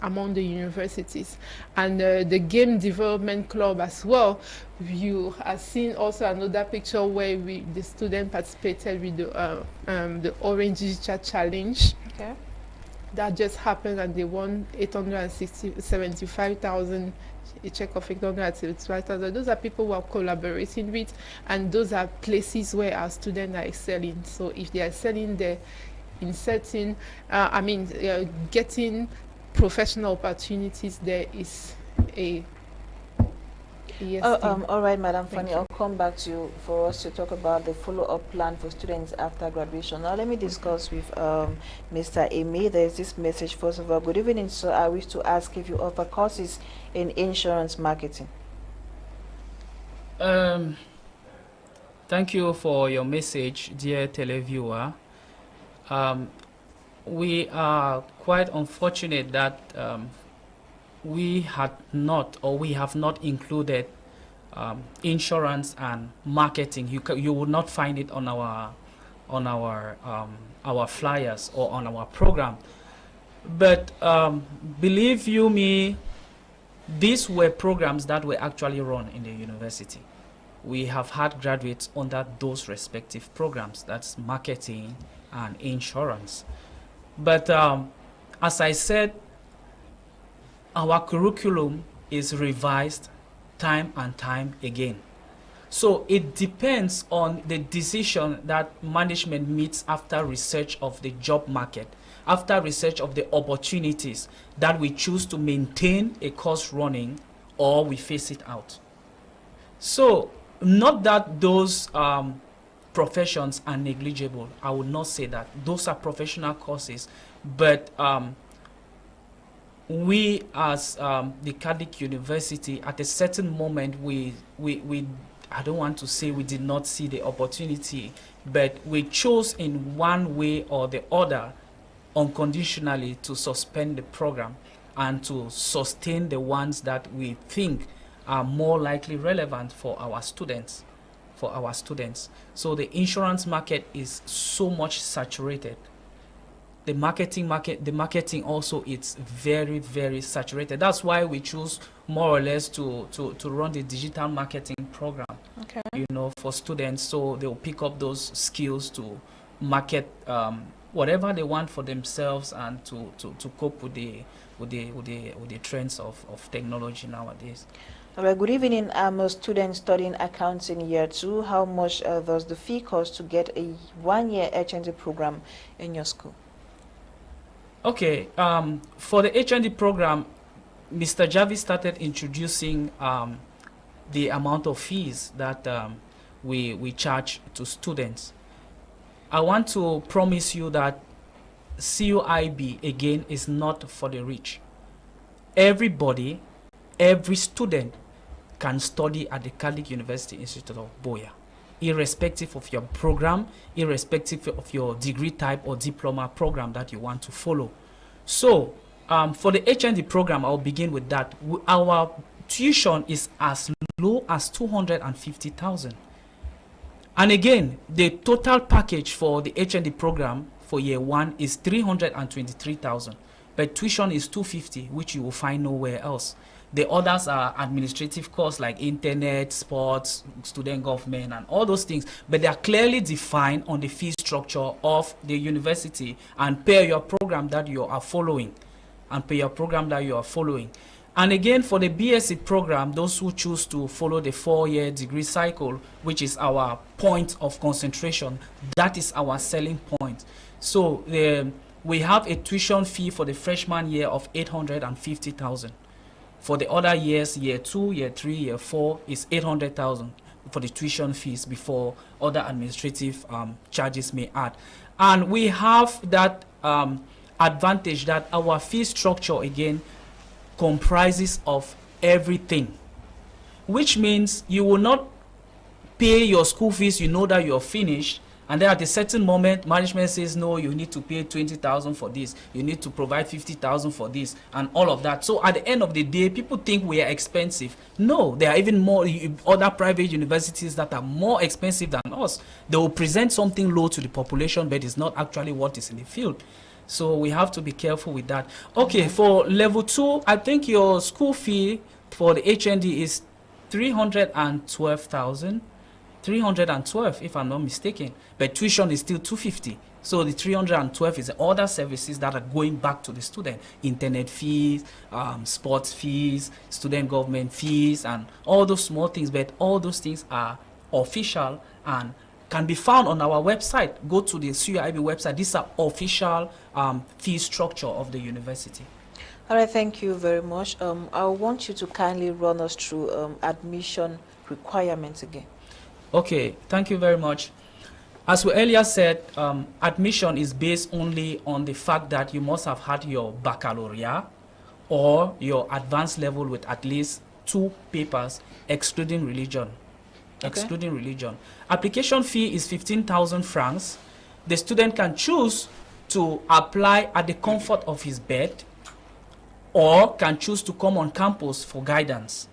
among the universities. And the game development club as well, you have seen also another picture where the student participated with the Orange Digital Challenge. Okay. That just happened, and they won 875,000, a check of 875,000. Those are people who are collaborating with, and those are places where our students are excelling. So if they are excelling there, inserting, getting professional opportunities, there is a yes. All right, Madam Fany, I'll come back to you for us to talk about the follow-up plan for students after graduation. Now let me discuss with Mr. Aime. There's this message. First of all, good evening, sir. I wish to ask if you offer courses in insurance marketing. Thank you for your message, dear televiewer. We are quite unfortunate that we have not included insurance and marketing. You will not find it on our flyers or on our program. But believe you me, these were programs that were actually run in the university. We have had graduates under those respective programs, that's marketing and insurance. But as I said, our curriculum is revised time and time again. So it depends on the decision that management makes after research of the job market, after research of the opportunities, that we choose to maintain a course running or we phase it out. So not that those professions are negligible. I would not say that. Those are professional courses, but we as the Catholic University, at a certain moment, we I don't want to say we did not see the opportunity, but we chose in one way or the other unconditionally to suspend the program and to sustain the ones that we think are more likely relevant for our students. So the insurance market is so much saturated. The marketing also, it's very, very saturated. That's why we choose more or less to run the digital marketing program. Okay. For students, so they'll pick up those skills to market whatever they want for themselves and to cope with the trends of technology nowadays. All right, good evening. I'm a student studying accounting year 2. How much does the fee cost to get a 1-year HND program in your school? Okay, for the HND program, Mr. Javis started introducing the amount of fees that we charge to students. I want to promise you that CUIB, again, is not for the rich. Everybody, every student can study at the Catholic University Institute of Buea, irrespective of your program, irrespective of your degree type or diploma program that you want to follow. So, for the HND program, I'll begin with that. Our tuition is as low as 250,000. And again, the total package for the HND program for year 1 is 323,000. But tuition is 250, which you will find nowhere else. The others are administrative costs like internet, sports, student government, and all those things. But they are clearly defined on the fee structure of the university and per your program that you are following. And again, for the BSc program, those who choose to follow the 4-year degree cycle, which is our point of concentration, that is our selling point. So we have a tuition fee for the freshman year of 850,000. For the other years, year 2, year 3, year 4 is 800,000 for the tuition fees before other administrative charges may add. And we have that advantage that our fee structure, again, comprises of everything, which means you will not pay your school fees, you know that you're finished, and then at a certain moment management says no, you need to pay 20,000 for this, you need to provide 50,000 for this, and all of that. So at the end of the day, people think we are expensive. No, there are even more other private universities that are more expensive than us. They will present something low to the population, but it's not actually what is in the field. So we have to be careful with that. Okay, for level 2, I think your school fee for the HND is 312,000, 312 if I'm not mistaken. But tuition is still 250. So the 312 is the other services that are going back to the student. Internet fees, sports fees, student government fees, and all those small things. But all those things are official and can be found on our website. Go to the CUIB website. These are official fee structure of the university. All right, thank you very much. I want you to kindly run us through admission requirements again. Okay, thank you very much. As we earlier said, admission is based only on the fact that you must have had your baccalaureate or your advanced level with at least 2 papers, excluding religion. Excluding religion. Application fee is 15,000 francs. The student can choose to apply at the comfort of his bed or can choose to come on campus for guidance,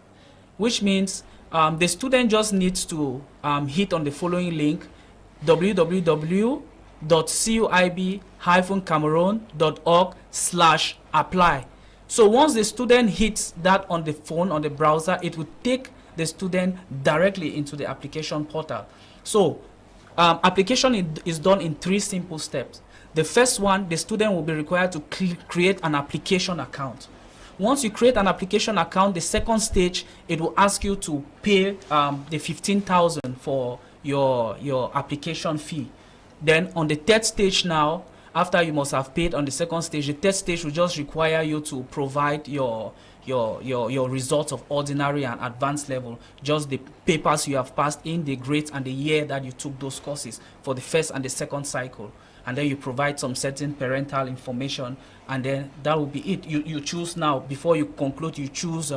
which means the student just needs to hit on the following link: www.cuib-cameroon.org/apply. So once the student hits that on the phone, on the browser, it will take the student directly into the application portal. So application is done in 3 simple steps. The first one, the student will be required to create an application account. Once you create an application account, the second stage, it will ask you to pay the 15,000 for your application fee. Then on the third stage now, after you must have paid on the second stage, the third stage will just require you to provide your results of ordinary and advanced level, just the papers you have passed in, the grades, and the year that you took those courses for the first and the second cycle. And then you provide some certain parental information, and then that will be it. You choose now, before you conclude, you choose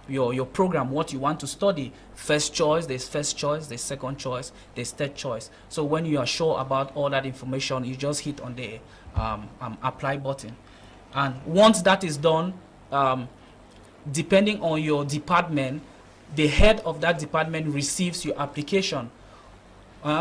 your program, what you want to study. First choice, there's first choice, there's second choice, there's third choice. So when you are sure about all that information, you just hit on the apply button. And once that is done, depending on your department, the head of that department receives your application.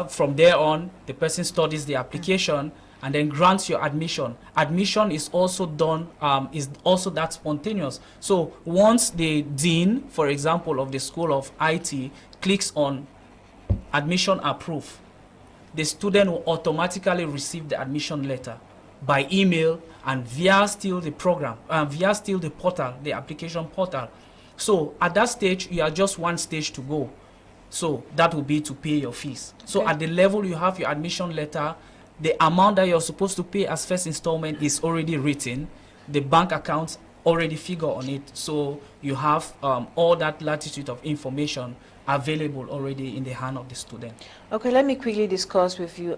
From there on, the person studies the application and then grants your admission. Admission is also done, is also that spontaneous. So once the dean, for example, of the School of IT clicks on admission approved, the student will automatically receive the admission letter by email and via still the program, via still the portal, the application portal. So at that stage, you are just one stage to go. So that will be to pay your fees. Okay. So at the level you have your admission letter, the amount that you're supposed to pay as first installment is already written. The bank accounts already figure on it. So you have all that latitude of information available already in the hand of the student. Okay, let me quickly discuss with you,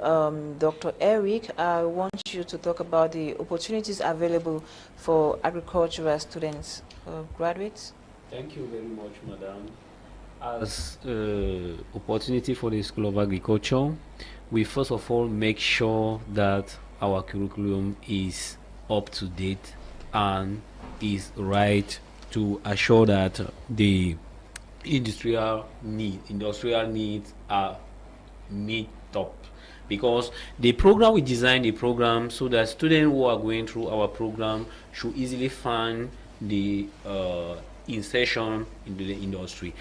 Dr. Eric. I want you to talk about the opportunities available for agricultural students, graduates. Thank you very much, Madam. As opportunity for the School of Agriculture, we first of all make sure that our curriculum is up to date and is right to assure that the industrial needs are met up, because the program, we designed the program so that students who are going through our program should easily find the insertion into the industry.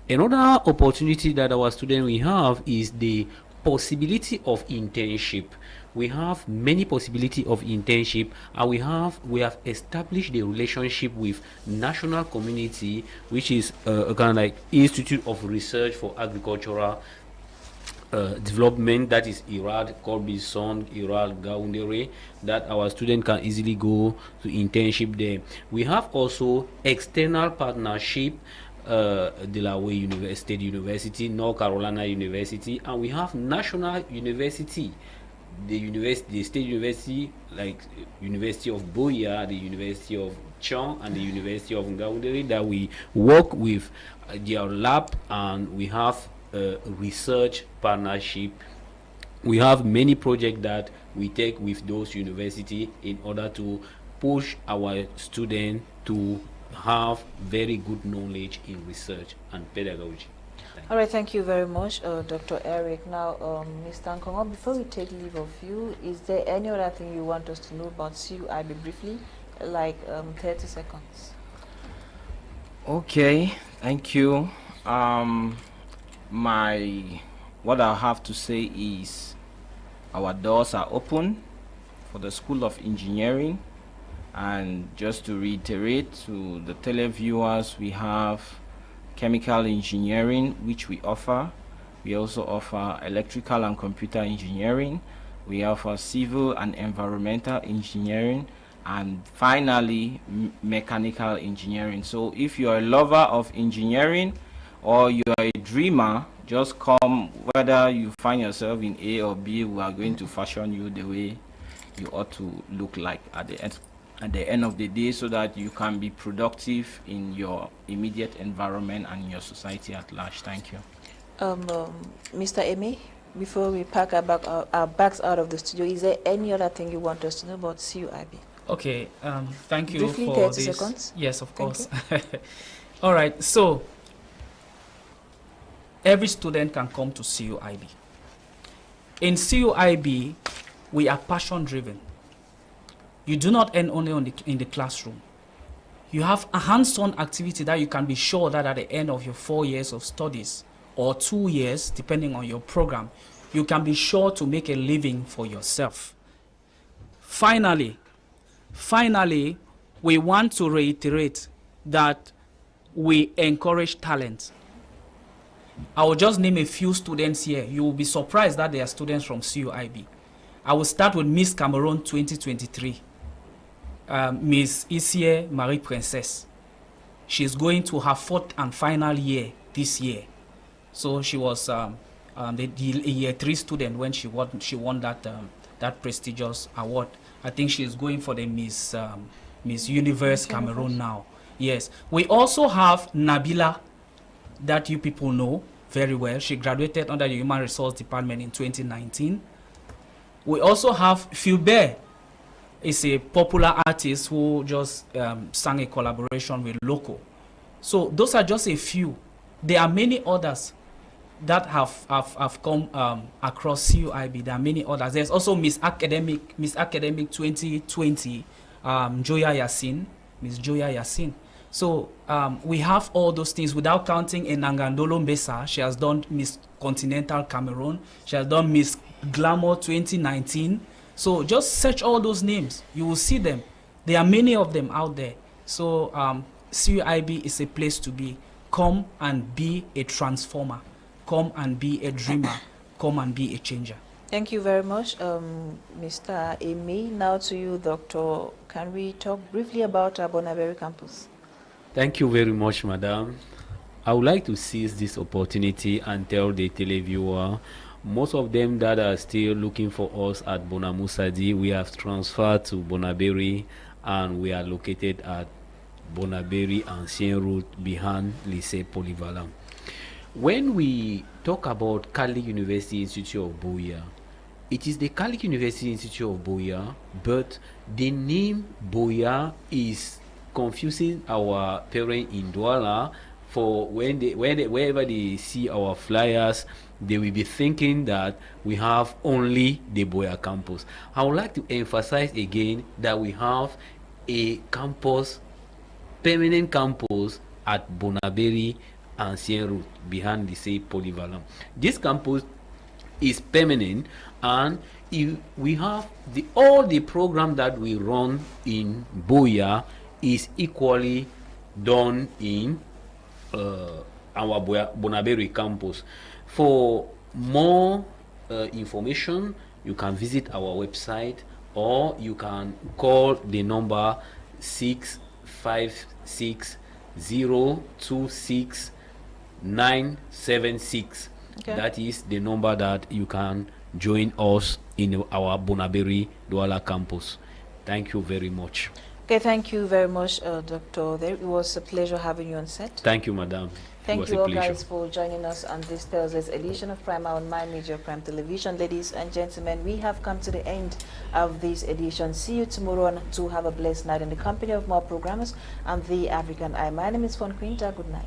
Another opportunity that our students we have is the possibility of internship. We have many possibility of internship, and we have established the relationship with national community, which is a kind of like Institute of Research for Agricultural Development, that is IRAD, Corbison, IRAD, Gaoundere, that our student can easily go to internship there. We have also external partnership, Delaware State University, North Carolina University, and we have national university, the state university like University of Boya, the University of Chong, and the University of Ngaoundere, that we work with their lab, and we have research partnership. We have many projects that we take with those universities in order to push our students to have very good knowledge in research and pedagogy. All right, thank you very much, Dr. Eric. Now, Mr. Nkongho, before we take leave of you, is there any other thing you want us to know about CUIB briefly, like 30 seconds? Okay, thank you. What I have to say is our doors are open for the School of Engineering, and just to reiterate to the televiewers, we have chemical engineering, which we offer. We also offer electrical and computer engineering. We offer civil and environmental engineering, and finally mechanical engineering. So if you are a lover of engineering or you are a dreamer, just come. Whether you find yourself in A or B, we are going to fashion you the way you ought to look like at the end of the day, so that you can be productive in your immediate environment and in your society at large. Thank you. Mr. Aime, before we pack our bags out of the studio, is there any other thing you want us to know about CUIB? Okay, thank you. Briefly, for 30 this. seconds. Yes, of course. All right, so every student can come to CUIB. In CUIB, we are passion driven. You do not end only in the classroom. You have a hands-on activity that you can be sure that at the end of your 4 years of studies, or 2 years, depending on your program, you can be sure to make a living for yourself. Finally, we want to reiterate that we encourage talent. I will just name a few students here. You will be surprised that they are students from CUIB. I will start with Miss Cameroon 2023. Miss Isie Marie Princess. She's going to her 4th and final year this year. So she was the year 3 student when she won that prestigious award. I think she's going for the Miss Universe Cameroon now. Yes. We also have Nabila, that you people know very well. She graduated under the Human Resource Department in 2019. We also have Philbert. Is a popular artist who just sang a collaboration with Loco. So those are just a few. There are many others that have come across CUIB. There are many others. There's also Miss Academic 2020, Joya Yasin, Miss Joya Yasin. So we have all those things without counting Enangandolo Mbesa. She has done Miss Continental Cameroon. She has done Miss Glamour 2019. So just search all those names. You will see them. There are many of them out there. So CUIB is a place to be. Come and be a transformer. Come and be a dreamer. Come and be a changer. Thank you very much, Mr. Aime. Now to you, Doctor. Can we talk briefly about our Bonaberry campus? Thank you very much, Madam. I would like to seize this opportunity and tell the televiewer, most of them that are still looking for us at Bonamusadi, we have transferred to Bonaberry, and we are located at Bonaberry Ancien Route behind Lycée Polyvalent. When we talk about Catholic University Institute of Buea, it is the Catholic University Institute of Buea, but the name Buea is confusing our parents in Douala. For wherever they see our flyers, they will be thinking that we have only the Buea campus. I would like to emphasize again that we have a campus, permanent campus at Bonaberry Ancien Route behind the Lycée Polyvalent. This campus is permanent, and we have all the program that we run in Buea is equally done in our Bonaberry campus. For more information, you can visit our website, or you can call the number 656026976. Okay. That is the number that you can join us in our Bonaberry Douala campus. Thank you very much. Okay, thank you very much, Doctor. It was a pleasure having you on set. Thank you, Madam. Thank you all guys for joining us on this Thursday's edition of Prime on My Media Prime Television. Ladies and gentlemen, we have come to the end of this edition. See you tomorrow, and to have a blessed night in the company of more programmers and the African Eye. My name is Fon Quinter. Good night.